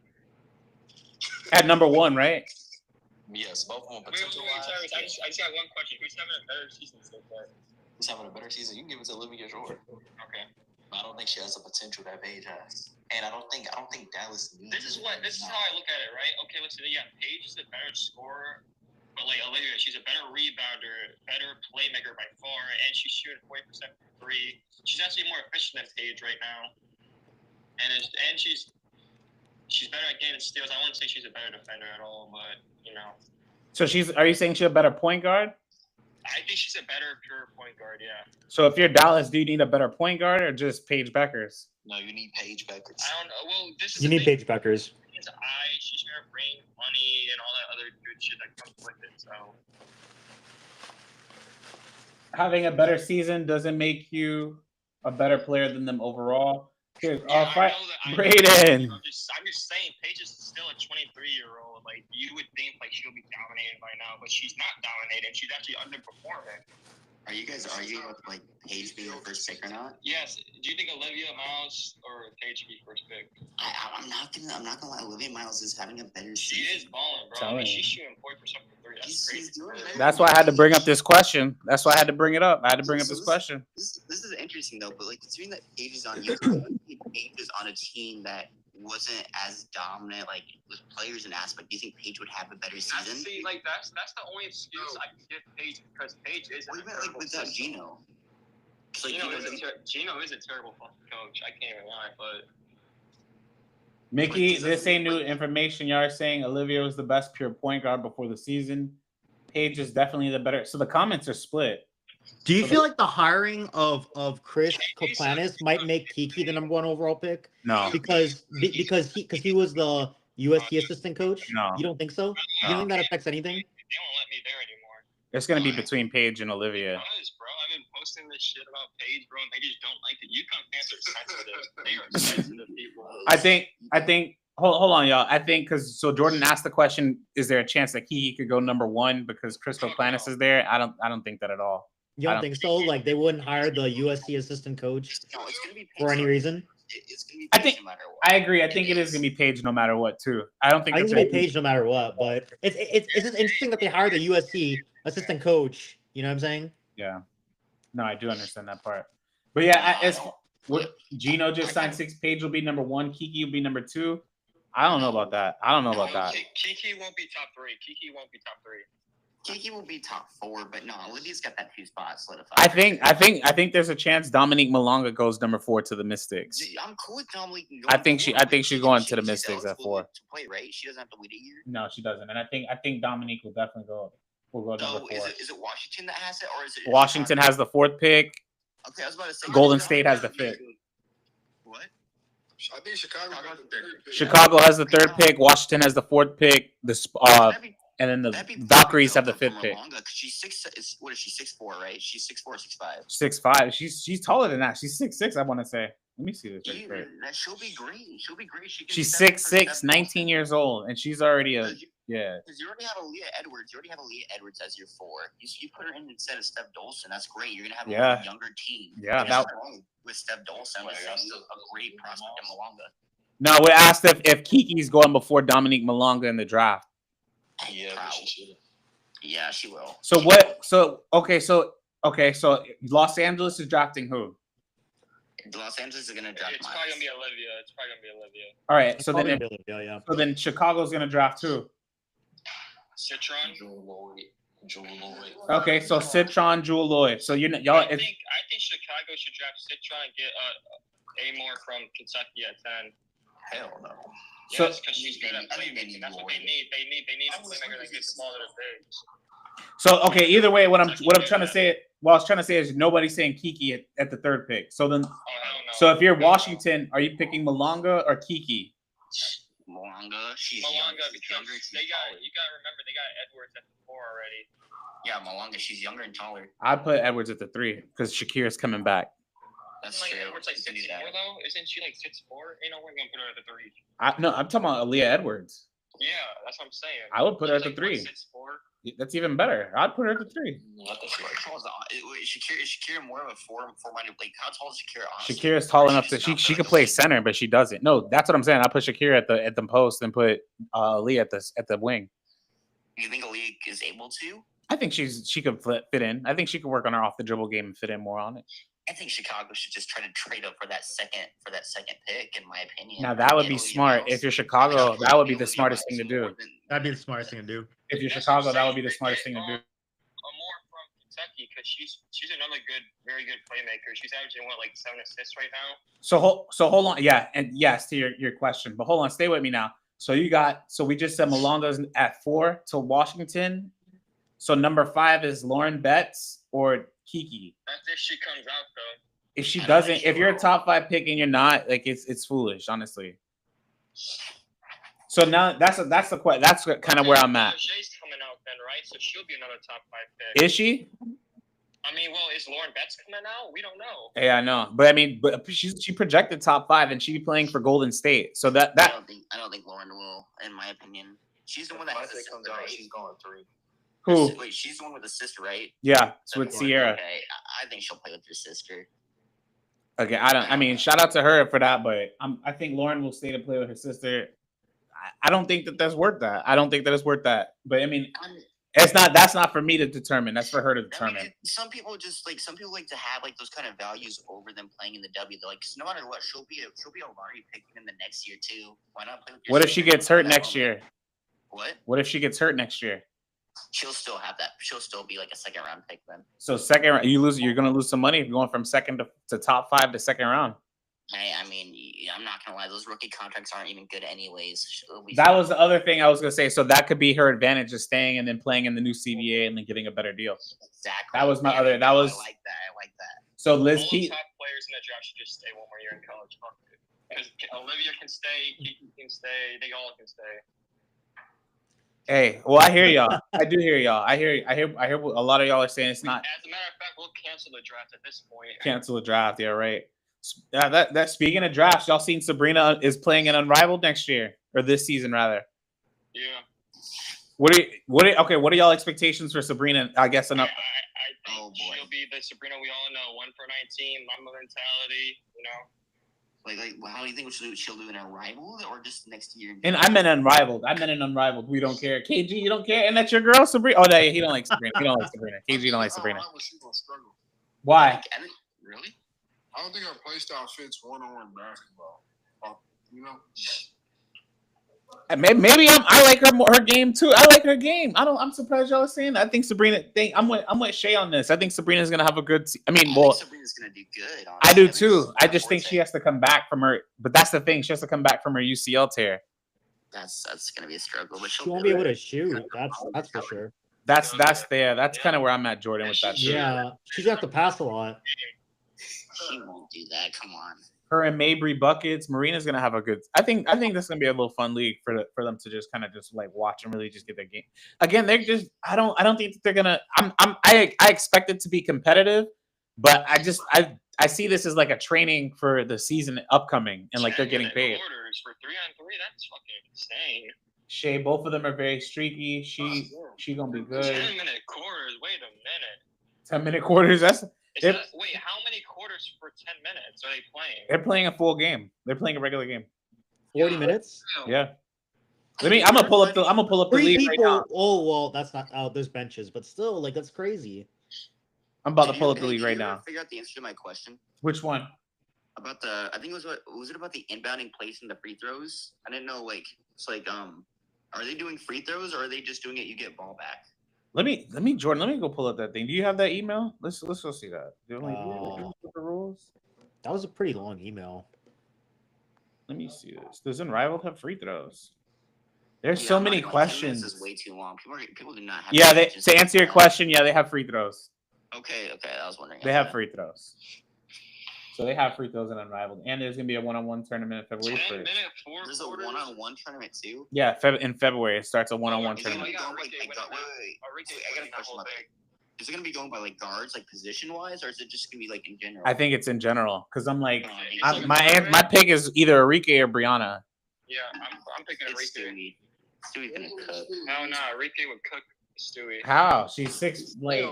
At number 1, right? Yes, both of them Wait, potential. Tyrese, I just got one question. Who's having a better season so far? Who's having a better season? You can give it to Olivia, sure. Okay. But I don't think she has the potential that Paige has. And I don't think Dallas needs This is how I look at it, right? Okay, listen, yeah, Paige is a better scorer, but like Olivia, she's a better rebounder, better playmaker by far, and she's shooting 40% from 3. She's actually more efficient than Paige right now, and she's better at getting steals. I wouldn't say she's a better defender at all, but you know. So are you saying she's a better point guard? I think she's a better pure point guard, yeah. So if you're Dallas, do you need a better point guard or just Paige Bueckers? No, you need Paige Bueckers. I don't know. Well, this is You need Paige Bueckers. She's gonna bring money and all that other good shit that comes with it. So Having a better season doesn't make you a better player than them overall. Here's Brayden. I'm just saying, Paige is still a 23-year-old. Like you would think, like she'll be dominating by now, but she's not dominating. She's actually underperforming. Are you guys arguing with like Paige being the first pick or not? Yes. Do you think Olivia Miles or Paige should be first pick? I'm not gonna lie. Olivia Miles is having a better She season. is balling, bro. I mean, she's shooting 40% from 3. That's crazy. That's why I had to bring up this question. That's why I had to bring it up. I had to bring up this question. This is interesting though, but like considering that Paige is on YouTube, Paige is on a team that wasn't as dominant, like with players and aspect. Do you think Paige would have a better season? See, like that's the only excuse I can give Paige because Paige is. What about like without Gino? Like, Gino is a terrible fucking coach. I can't even lie, but. Mickey, this ain't new information. Y'all are saying Olivia was the best pure point guard before the season. Paige is definitely the better. So the comments are split. Do you feel like the hiring of Chris Koplanis might make Kiki the number 1 overall pick? No. Because he was the USC assistant coach? No. You don't think so? You don't think that affects anything? They won't let me there anymore. It's going to be between Paige and Olivia. Honest, bro. I've been posting this shit about Paige, bro, and they just don't like it. UConn fans are sensitive. They are sensitive people. I think. Hold on, y'all. I think so Jordan asked the question: is there a chance that Kiki could go number 1 because Chris Koplanis is there? I don't think that at all. You don't think so? Like they wouldn't hire the USC assistant coach for any reason? It's gonna be I think. I agree. I think it is gonna be Paige no matter what too. I don't think it's gonna be Paige no matter what. But it's just interesting that they hired the USC assistant coach. You know what I'm saying? Yeah. No, I do understand that part. But yeah, Gino just signed 6. Paige will be number 1. Kiki will be number 2. I don't know about that. Kiki won't be top 3. Kiki won't be top 3. Kiki will be top 4, but no, Olivia's got that 2 spot solidified. I think there's a chance Dominique Malonga goes number 4 to the Mystics. I'm cool with Dominique. I think she's going to the Mystics at 4. To play, right? She doesn't have to wait a year. No, she doesn't. And I think Dominique will definitely go. Will go number 4. Is it Washington that has it, or is it Washington has the 4th pick? Okay, I was about to say Golden State has the 5th. What? I think Chicago got the 3rd pick. Chicago has the 3rd pick. Washington has the 4th pick. And then the Valkyries have the 5th pick. She's 6. What is she? 6'4", right? She's 6'4", 6'5". 6'5". She's taller than that. She's 6'6". I want to say. Let me see this. She'll be great. She'll be great. She's 6'6", 19 years old, and she's already a Because you already have Aliyah Edwards. You already have Aliyah Edwards as your 4. You put her in instead of Steph Dolson. That's great. You're gonna have a younger team. Yeah, with Steph Dolson, a great prospect in Malonga. No, we asked if Kiki's going before Dominique Malonga in the draft. Yeah, she will. So what? So Los Angeles is drafting who? Los Angeles is gonna draft. It's probably gonna be Olivia. All right. So then Chicago's gonna draft who? Citron. Jewel Lloyd. Okay, so Citron, Jewel Lloyd. So y'all. I think Chicago should draft Citron and get Amore from Kentucky at 10. Hell no. So, Yes, because she's good at playmaking. That's what they need. They need a playmaker that gets the ball to the bigs. So okay, either way, what I'm trying to say, what I was trying to say is nobody's saying Kiki at the third pick. So then, so if you're Washington, are you picking Malonga or Kiki? Malonga, she's Malonga younger, because you got to remember they got Edwards at the 4 already. Yeah, Malonga, she's younger and taller. I'd put Edwards at the 3 because Shakira's coming back. That's like true. Edwards like 6'4" though. Isn't she like 6'4"? Ain't no way gonna put her at the 3. I'm talking about Aliyah Edwards. Yeah, that's what I'm saying. I would put her at the 3. 6'4". That's even better. I'd put her at the 3. Is Shakira more of a four-minded? Like, how tall is Shakira? Honestly? Shakira's tall enough to she could play center, but she doesn't. No, that's what I'm saying. I put Shakira at the post and put Aliyah at the wing. You think Aliyah is able to? I think she could fit in. I think she could work on her off the dribble game and fit in more on it. I think Chicago should just try to trade up for that second pick, in my opinion. Now that would be smart. If you're Chicago, that would be the smartest thing to do. That'd be the smartest thing to do. If you're Chicago, that would be the smartest thing to do. More from Kentucky because she's another very good playmaker. She's averaging like 7 assists right now. So hold on, yeah, and yes to your question, but hold on, stay with me now. So we just said Malonga's at 4 to Washington. So number 5 is Lauren Betts or Kiki. That's if she comes out though. If she doesn't, if you're a top 5 pick and you're not, like it's foolish, honestly. So now that's kind of where I'm at. Jay's coming out then, right? So she'll be another top 5 pick. Is she? I mean, well, is Lauren Betts coming out? We don't know. Yeah, I know, but I mean, she projected top 5 and she's playing for Golden State. So that I don't think Lauren will, in my opinion. She's the one that has comes out. Right? She's going 3. Who? Wait, she's the one with the sister, right? Yeah, it's with Sierra. Okay, I think she'll play with your sister. Okay, I mean, shout out to her for that, but I think Lauren will stay to play with her sister. I don't think that's worth that. I don't think that it's worth that. But I mean, that's not for me to determine. That's for her to determine. I mean, some people like to have like those kind of values over them playing in the W. They're like, 'cause no matter what, she'll be a lottery pick in the next year too. Why not play with your What if sister she gets hurt next year? What? What if she gets hurt next year? She'll still have that. She'll still be like a second round pick then. So second round, you're gonna lose some money if you're going from second to top 5 to second round. Hey, I mean, I'm not gonna lie; those rookie contracts aren't even good, anyways. That was the other thing I was gonna say. So that could be her advantage of staying and then playing in the new CBA and then getting a better deal. Exactly. That was my other. That was. I like that. So Liz All Pete. the top players in the draft should just stay one more year in college. Because Olivia can stay, Kiki can stay, they all can stay. Hey, well, I hear y'all. I do hear y'all. I hear what a lot of y'all are saying. It's not. As a matter of fact, we'll cancel the draft at this point. Cancel the draft. Yeah, right. That speaking of drafts, y'all seen Sabrina is playing in Unrivaled next year or this season rather. Yeah. What are y'all expectations for Sabrina? I guess enough. I think she'll be the Sabrina we all know. 1 for 19, mama mentality. You know. Like, how do you think she'll do in Unrivaled or just next year? And I meant Unrivaled. We don't care. KG, you don't care, and that's your girl, Sabrina. Oh, no, he don't like Sabrina. He don't like Sabrina. KG don't like Sabrina. She's gonna struggle. Why? Really? I don't think her play style fits one-on-one basketball. You know. Maybe I like her game too. I like her game. I'm surprised y'all are saying that. I think Sabrina. I'm with Shay on this. I think Sabrina's gonna have a good. I think Sabrina's gonna do good. Honestly. I do too. I just think she has to come back from her. But that's the thing. She has to come back from her UCL tear. That's gonna be a struggle. But she won't be able to shoot. That's for sure. That's kind of where I'm at, Jordan, with that. Yeah, she's gonna have to pass a lot. She won't do that. Come on. Her and Mabry buckets. Marina's gonna have a good. I think this is gonna be a little fun league for them to just kind of just like watch and really just get their game. Again, they're just. I don't think that they're gonna. I expect it to be competitive, but I see this as like a training for the season upcoming, and like they're getting paid. Quarters for 3-on-3, that's fucking insane. Shay, both of them are very streaky. She gonna be good. 10-minute quarters. Wait a minute. 10-minute quarters. Wait, how many quarters for 10 minutes are they playing? They're playing a full game. They're playing a regular game. 40 minutes? Yeah. I'm gonna pull up the league right now. Oh well, that's not. Oh, there's benches, but still, like that's crazy. I'm about to pull up the league right now. Figure out the answer to my question. Which one? About I think it was it about the inbounding place and the free throws? I didn't know. Like, it's like are they doing free throws or are they just doing it? You get ball back. Let me, Jordan. Let me go pull up that thing. Do you have that email? Let's go see that. Do you have the rules? That was a pretty long email. Let me see this. Does Unrivaled have free throws? There's so many questions. This is way too long. People do not have. Yeah, to answer your question, yeah, they have free throws. Okay. I was wondering. They have free throws. So they have free throws in Unrivaled, and there's gonna be a one-on-one tournament in February 1st. There's a one-on-one tournament too. Yeah, in February it starts a one-on-one tournament. I got a question about that. Is it gonna be going by like guards, like position-wise, or is it just gonna be like in general? I think it's in general because I'm like, my pick is either Enrique or Brianna. Yeah, I'm picking Enrique. Stewie's gonna cook. No, Enrique would cook Stewie. How? She's 6. Like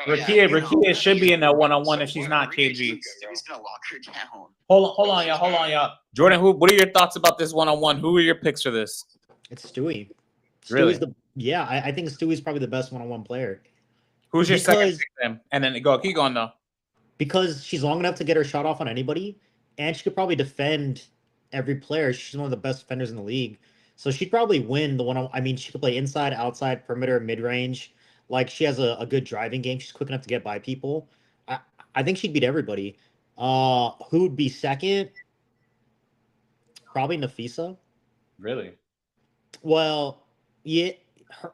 Rakia should be in that one-on-one if she's not KG. Stewie's gonna lock her down. Hold on, y'all. Jordan, what are your thoughts about this one-on-one? Who are your picks for this? It's Stewie. Really? I think Stewie's probably the best one-on-one player. Who's your second pick then? And then keep going though. Because she's long enough to get her shot off on anybody, and she could probably defend every player. She's one of the best defenders in the league. So she'd probably win the one. I mean, she could play inside, outside, perimeter, mid-range. Like, she has a good driving game. She's quick enough to get by people. I think she'd beat everybody. Who would be second? Probably Nafisa. Really? Well, yeah,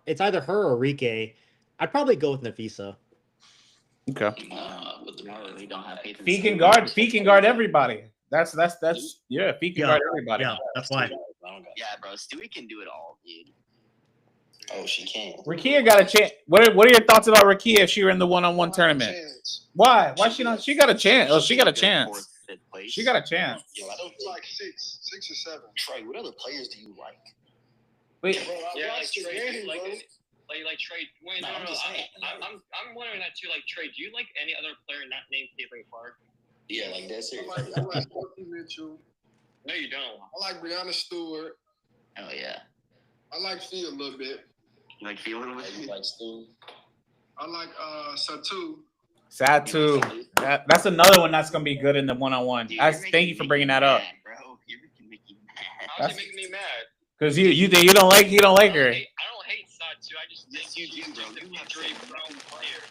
it's either her or Enrique. I'd probably go with Nafisa. Okay. But tomorrow we don't have faith in Feet can guard everybody. That's yeah. Feet can guard everybody. Yeah, that's why. Yeah, bro. Stewie can do it all, dude. Oh, she can. Rakia got a chance. What are your thoughts about Rakia if she were in the one-on-one tournament? Why she not? She got a chance. Oh, she got a chance. She got a chance. Yo, I don't like 6 or 7. Trey, what other players do you like? Wait. Yeah, like Trey, like Trey. Wait, no. I'm wondering that too. Like Trey, do you like any other player not named Caitlin Clark? Yeah, like that's it. I like Courtney Mitchell. No, you don't. I like Brianna Stewart. Oh yeah. I like Fee a little bit. You like Fee a little bit? You like Stu? I like Satu. Satu. That's another one that's gonna be good in the one-on-one. Thank you for bringing that up. Bro, you're making me mad. How's it making me mad? Because you think you don't like her. I don't hate Satu. I just think you do, bro. She's an injury-prone player.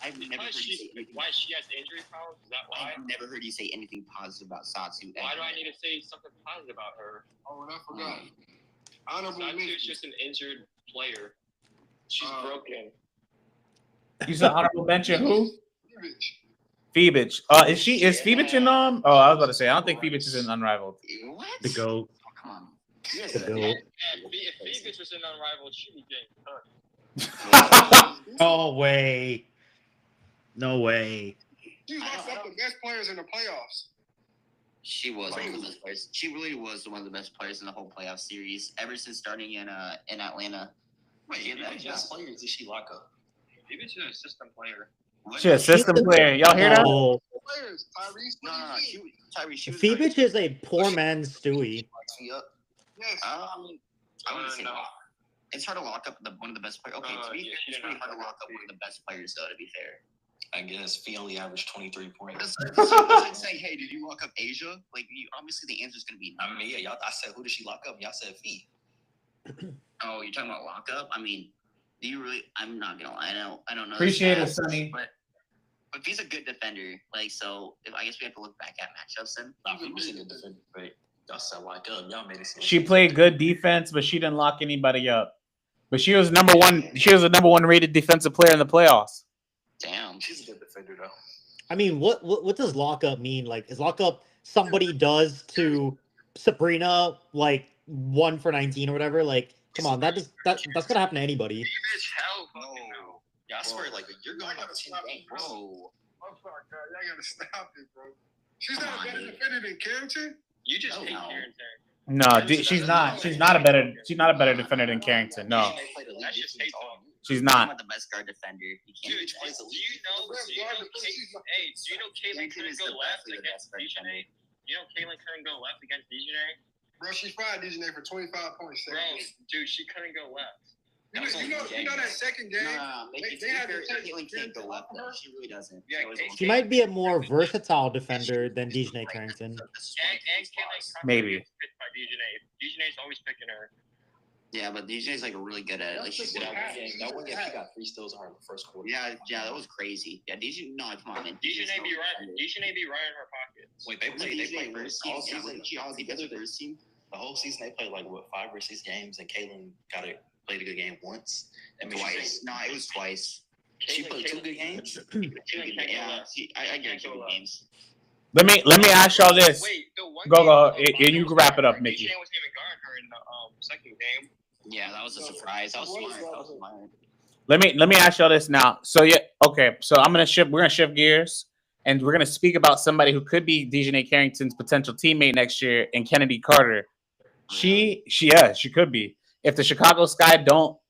I've never heard you say anything. Why she has injury problems? Is that why? I've never heard you say anything positive about Satu. Why do I need to say something positive about her? Oh, and I forgot. Honorable Satu mention. is just an injured player. She's broken. You said honorable mention who? Phoebich. Is Phoebich in Oh, I was about to say I don't think Phoebich is in Unrivaled. What? The GOAT. Oh, come on. The GOAT. If Phoebich was in Unrivaled, she'd be getting cooked. No way. No way. She's one of the best players in the playoffs. She was one of the best players. She really was one of the best players in the whole playoff series ever since starting in Atlanta. Wait, the best players did she lock up? Maybe she's an assistant player. She's a system player. Y'all hear that? Oh, Players, Tyrese. No. Tyrese. Phoebich is a poor man's Stewie. Yes. I wouldn't say lock. It's hard to lock up one of the best players. Okay, to be fair, it's really hard to lock up one of the best players, though, to be fair. I guess Fee only averaged 23 points. That's saying, hey, did you lock up Asia? Like, obviously the answer is going to be no. I mean, yeah, I said, who did she lock up? Y'all said Fee. Oh, you're talking about lockup? I mean, do you really? I'm not gonna lie. I don't know. Appreciate it, Sonny. But he's a good defender. Like, so I guess we have to look back at matchups then. He was a good defender, but y'all said lock up. Y'all made it seem. She played good defense, but she didn't lock anybody up. But she was number one. She was the number one rated defensive player in the playoffs. Damn, she's a good defender though. I mean, what does lockup mean? Like, is lockup somebody does to Sabrina like 1 for 19 or whatever? Like, come on, that's gonna happen to anybody. No. Yeah, I swear, like you're going up 10 games, bro. Oh my God, y'all gotta stop it, bro. She's not a better defender than Carrington. You just hate Carrington. No, she's not. She's not a better defender than Carrington. No, That's just hate talk. she's not. The best guard defender. Dude, do you know Caitlin couldn't go left against DJA? You know Caitlin couldn't go left against DJA? Bro, she fried DJA for 25 points. Bro, dude, she couldn't go left. You know that second game? They had Caitlin can't go left though. She really doesn't. Yeah, She might be a more versatile defender than DJ Carrington. And Caitlin Maybe. picked by DJA. DJA's always picking her. Yeah, but DJ's like really good at it. Like she's good at it. That one game, she got 3 steals in her first quarter. Yeah, that was crazy. Yeah, DJ, no, come on, man. DJ may be right in her pockets. Wait, they play first all season. Together, first team. The whole season they played like what 5 or 6 games, and Caitlin played a good game once. And Twice. No, it was twice. She played 2 good games. Yeah, I guarantee 2 good games. Let me ask y'all this. Wait, the one Go. game, You can wrap it up, Mickey. DJ wasn't even guarding her in the second game. Yeah, that was a surprise. That was smart. Let me ask y'all this now. So yeah, okay. So we're gonna shift gears, and we're gonna speak about somebody who could be Dejanay Carrington's potential teammate next year, and Chennedy Carter. She could be. If the Chicago Sky don't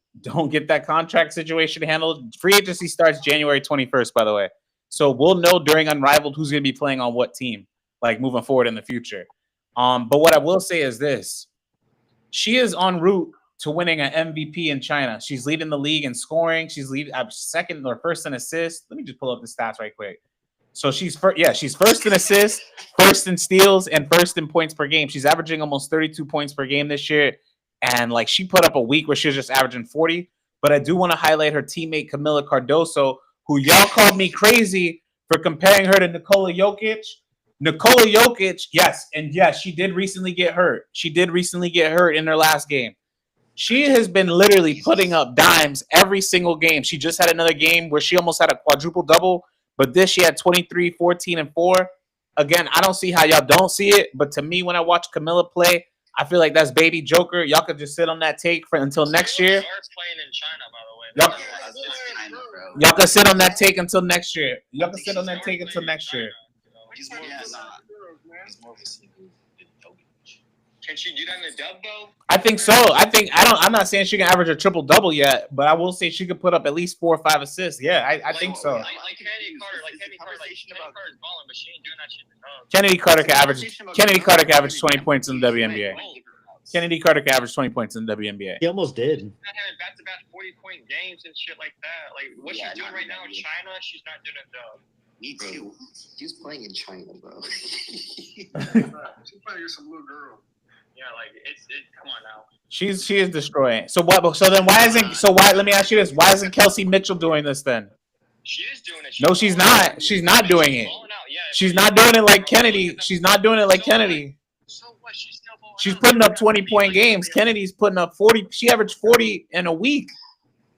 get that contract situation handled, free agency starts January 21st, by the way. So we'll know during Unrivaled who's gonna be playing on what team, like moving forward in the future. But what I will say is this: she is en route to winning an MVP in China. She's leading the league in scoring. She's second or first in assists. Let me just pull up the stats right quick. So she's first in assists, first in steals, and first in points per game. She's averaging almost 32 points per game this year. And like she put up a week where she was just averaging 40. But I do want to highlight her teammate Camila Cardoso, who y'all called me crazy for comparing her to Nikola Jokic. Nikola Jokic, yes, she did recently get hurt. She did recently get hurt in her last game. She has been literally putting up dimes every single game. She just had another game where she almost had a quadruple double, but this she had 23, 14, and 4. Again, I don't see how y'all don't see it, but to me, when I watch Camila play, I feel like that's baby Joker. Y'all could just sit on that take until next year. Playing in China, by the way. Y'all can sit on that take until next year. Y'all can sit on that take until next year. He's more of a single than Jokic. Can she do that in the dub though? I think so. I'm not saying she can average a triple double yet, but I will say she could put up at least 4 or 5 assists. Yeah, I think so. Like Chennedy Carter's balling, but she ain't doing that shit in the dub. Kennedy Carter can average 20 points in the WNBA. Kennedy Carter can average 20 points in the WNBA. He almost did. Not having back-to-back 40-point games and shit like that. Like what she's doing right now in China, she's not doing in dub. Me too. She's playing in China, bro. She's playing against some little girl. Yeah, like come on now. She is destroying. So what? So then why isn't? So why? Let me ask you this: why isn't Kelsey Mitchell doing this then? She is doing it. No, she's not. She's not doing it. She's not doing it like Chennedy. She's not doing it like Chennedy. So what? She's still balling. She's putting up 20-point games. Kennedy's putting up 40. She averaged 40 in a week.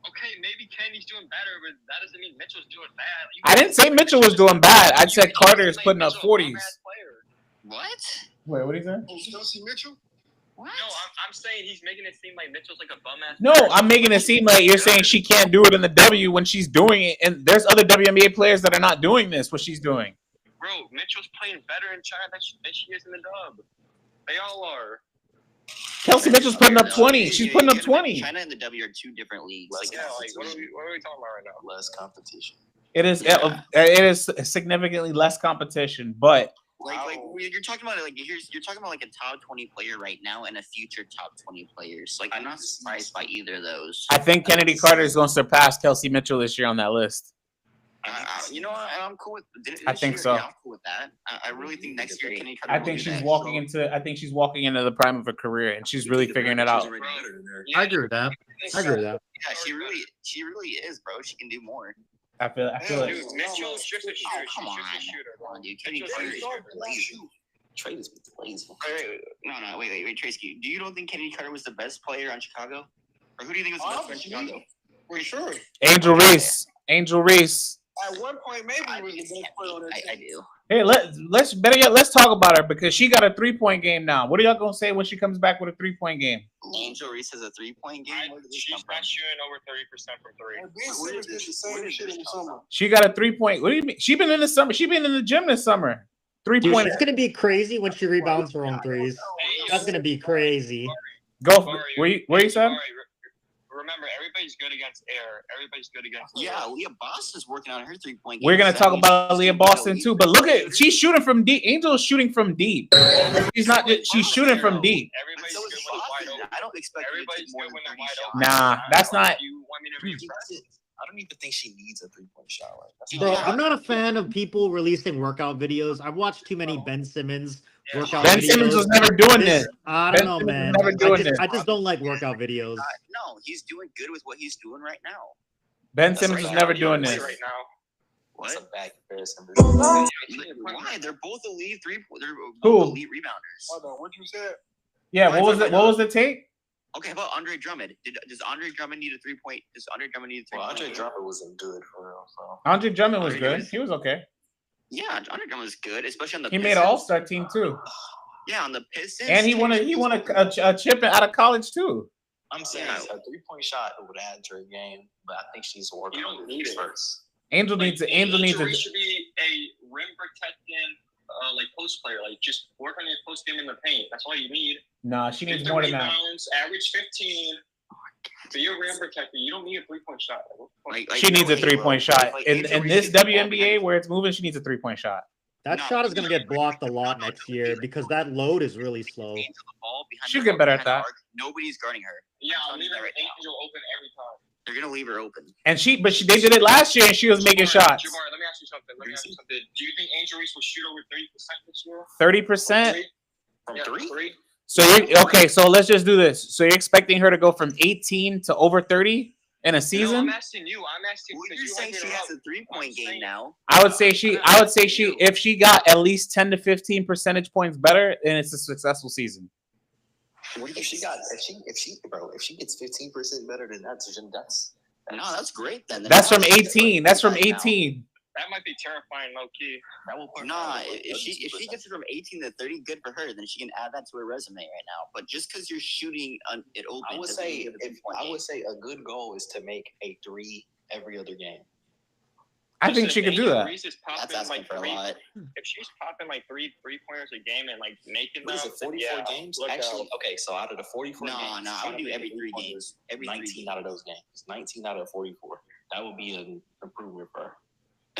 Okay, maybe Kennedy's doing better, but that doesn't mean Mitchell's doing bad. I didn't say Mitchell was doing bad. I said Carter is putting up 40s. What? Wait, what are you saying? You don't see Mitchell? What? No, I'm saying he's making it seem like Mitchell's like a bum ass. No, I'm making it seem like you're saying she can't do it in the W when she's doing it, and there's other WNBA players that are not doing this. What she's doing. Bro, Mitchell's playing better in China than she is in the dub. They all are. Kelsey Mitchell's putting up 20. She's putting up 20. China and the W are 2 different leagues. What are we talking about right now? Less competition. It is significantly less competition, but like you're talking about you're talking about like a top 20 player right now and a future top 20 players. Like I'm not surprised by either of those. I think Kennedy Carter is going to surpass Kelsey Mitchell this year on that list. You know what? I'm cool with. I think so. Yeah, I'm cool with that. I really think next year Kennedy Carter. I think she's walking into the prime of her career, and she's really figuring it out. I agree with that. Yeah, she really is, bro. She can do more. I feel like. Dude, Mitchell's just a shooter. Come on, dude. Kennedy Carter is blazing. Trey is blazing. No, wait, Tracy. Do you don't think Kennedy Carter was the best player on Chicago, or who do you think was the best player on Chicago? For sure. Angel Reese. At one point, maybe he was the best player on that team. I do. Hey, let's talk about her because she got a 3-point game now. What are y'all gonna say when she comes back with a 3-point game? Angel Reese has a 3-point game. She's not shooting over 30% from 3. She got a 3-point. What do you mean? She been in the summer. She been in the gym this summer. 3-point. It's gonna be crazy when she rebounds her own threes. That's gonna be crazy. Go. Where you said? Remember, everybody's good against air. Everybody's good against. Yeah, Aliyah Boston's working on her 3-point game. We're gonna talk about Aliyah Boston too, but look at she's shooting from deep. Angel is shooting from deep. She's not. She's shooting from deep. Everybody's good when they're wide open. I don't expect everybody's more good when than they're 30 wide open. Nah, that's not. You want me to be impressed? don't even think she needs a 3-point shot. Like, Bro, I'm not a fan of people releasing workout videos. I've watched too many Ben Simmons workout videos. Ben Simmons was never doing this. I Ben don't know, Simmons man. was never doing this. I just don't like workout videos. No, he's doing good with what he's doing right now. Ben Simmons was never doing this. Right now. What? That's a bad comparison. Why? They're both elite they're both elite rebounders. Hold on, what you said? Yeah, what was it? What was the take? Okay, how about Andre Drummond? Does Andre Drummond need a 3-point? Does Andre Drummond need a 3-point? Andre Drummond wasn't good for real. So. Andre Drummond was good. He was okay. Yeah, Andre Drummond was good, especially on the. He Pistons. made an All-Star team too. Yeah, on the Pistons. And he won a chip out of college too. I'm saying a 3-point shot would add to her game, but I think she's working on it first. Angel needs a. Angel needs a. Should be a rim protecting, like post player. Like just work on your post game in the paint. That's all you need. Nah, she needs more than that. Average 15. Be a rim protector. You don't need a 3-point shot. She needs a 3-point shot. In this WNBA where it's moving, she needs a 3-point shot. That shot is going to get blocked a lot next year because that load is really slow. She'll get better at that. Nobody's guarding her. Yeah, I'm leaving Angel open every time. They're gonna leave her open. And they did it last year, and she was making shots. Jabbar, let me ask you something. Do you think Angel Reese will shoot over 30% this year? 30%. From three? So okay. So let's just do this. So you're expecting her to go from 18 to over 30 in a season? No, I'm asking you. Well, you're saying she has a 3-point game now. I would say if she got at least 10 to 15 percentage points better, then it's a successful season. What if she gets 15% better than that, that's great then. That's from 18. That's from 18. That might be terrifying, low key. If she gets it from 18 to 30, good for her. Then she can add that to her resume right now. But just because you're shooting it open, I would say a good goal is to make a 3 every other game. I think she could do that. That's asking for a lot. If she's popping like three pointers a game and like making them, 44 games? Actually, okay, so out of the 44 games, I would do every 3 games. Every 19 out of those games. 19 out of 44. That would be an improvement for her.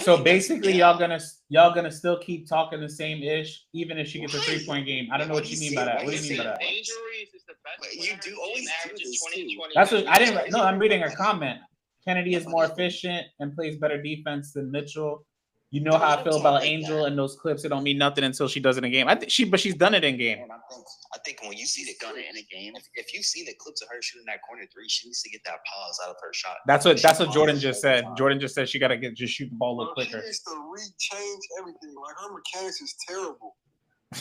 So basically, y'all gonna still keep talking the same ish, even if she gets a 3-point game. I don't know what you mean by that. What do you mean by that? Injuries is the best. You do always do this too. That's what I didn't. No, I'm reading her comment. Kennedy is more efficient and plays better defense than Mitchell. You know how I feel about Angel and those clips. It don't mean nothing until she does it in game. But she's done it in game. I think when you see the gun in a game, if you see the clips of her shooting that corner 3, she needs to get that pause out of her shot. That's what Jordan just said. Jordan just said she got to just shoot the ball a little quicker. She needs to rechange everything. Like her mechanics is terrible.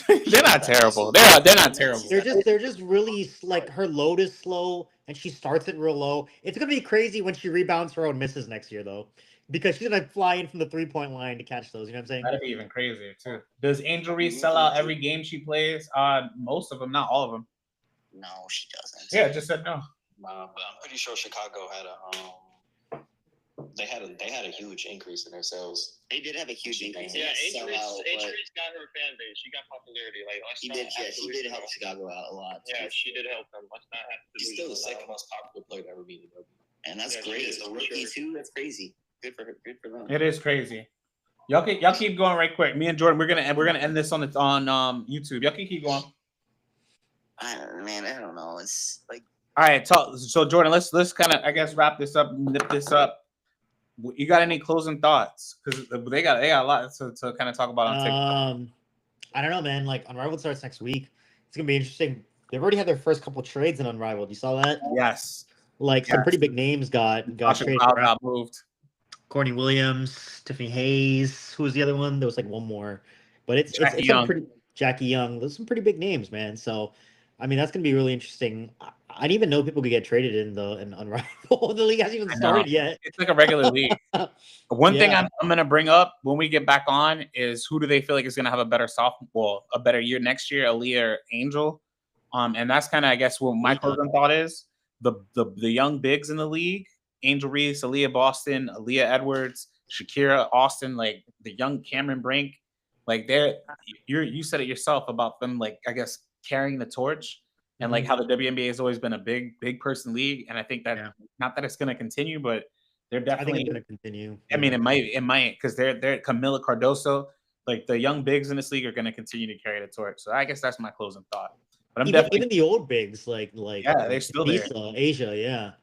They're not terrible. They're not terrible. They're just really like her load is slow and she starts it real low. It's gonna be crazy when she rebounds her own misses next year though, because she's gonna fly in from the 3-point line to catch those. You know what I'm saying? That'd be even crazier too. Does Angel Reese sell out every game she plays? Most of them, not all of them. No, she doesn't. Yeah, just said no. But I'm pretty sure Chicago had they had a huge increase in their sales. They did have a huge increase. Yeah, Angel Reese got her fan base. She got popularity. Like she did help Chicago out a lot. Yeah, she did help them. Let's not have to. She's still the second most popular player to ever be in the W. And that's great. The rookie too. That's crazy. Good for her. Good for them. It is crazy. Y'all keep going right quick. Me and Jordan, we're gonna end this on YouTube. Y'all can keep going. I don't know. It's like all right. So Jordan, let's kind of wrap this up, nip this up. You got any closing thoughts? Because they got a lot to kind of talk about on TikTok. I don't know, man. Like Unrivaled starts next week. It's gonna be interesting. They've already had their first couple trades in Unrivaled. You saw that? Yes. Some pretty big names got traded. Got moved. Courtney Williams, Tiffany Hayes. Who was the other one? There was like one more, but it's Jackie Young. There's some pretty big names, man. So, I mean, that's gonna be really interesting. I didn't even know people could get traded in Unrivaled. The league hasn't even started yet. It's like a regular league. One thing I'm gonna bring up when we get back on is who do they feel like is gonna have a better a better year next year, Aliyah or Angel? And that's kind of I guess what my closing thought is. The young bigs in the league, Angel Reese, Aliyah Boston, Aliyah Edwards, Shakira Austin, like the young Cameron Brink, like you said it yourself about them, like I guess carrying the torch. And like how the WNBA has always been a big person league, and I think that not that it's going to continue, but they're definitely going to continue. I mean, it might because they're Camila Cardoso, like the young bigs in this league are going to continue to carry the torch. So I guess that's my closing thought. But I'm definitely even the old bigs like they're still there. Asia,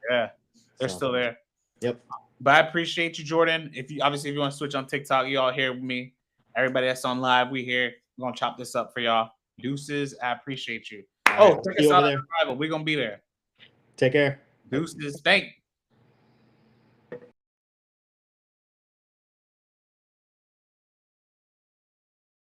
they're still there. Yep. But I appreciate you, Jordan. If you want to switch on TikTok, you all here with me. Everybody that's on live, we here. We're gonna chop this up for y'all. Deuces, I appreciate you. All right, Check see us you out over at there. Arrival. We're gonna be there. Take care. Deuces, thank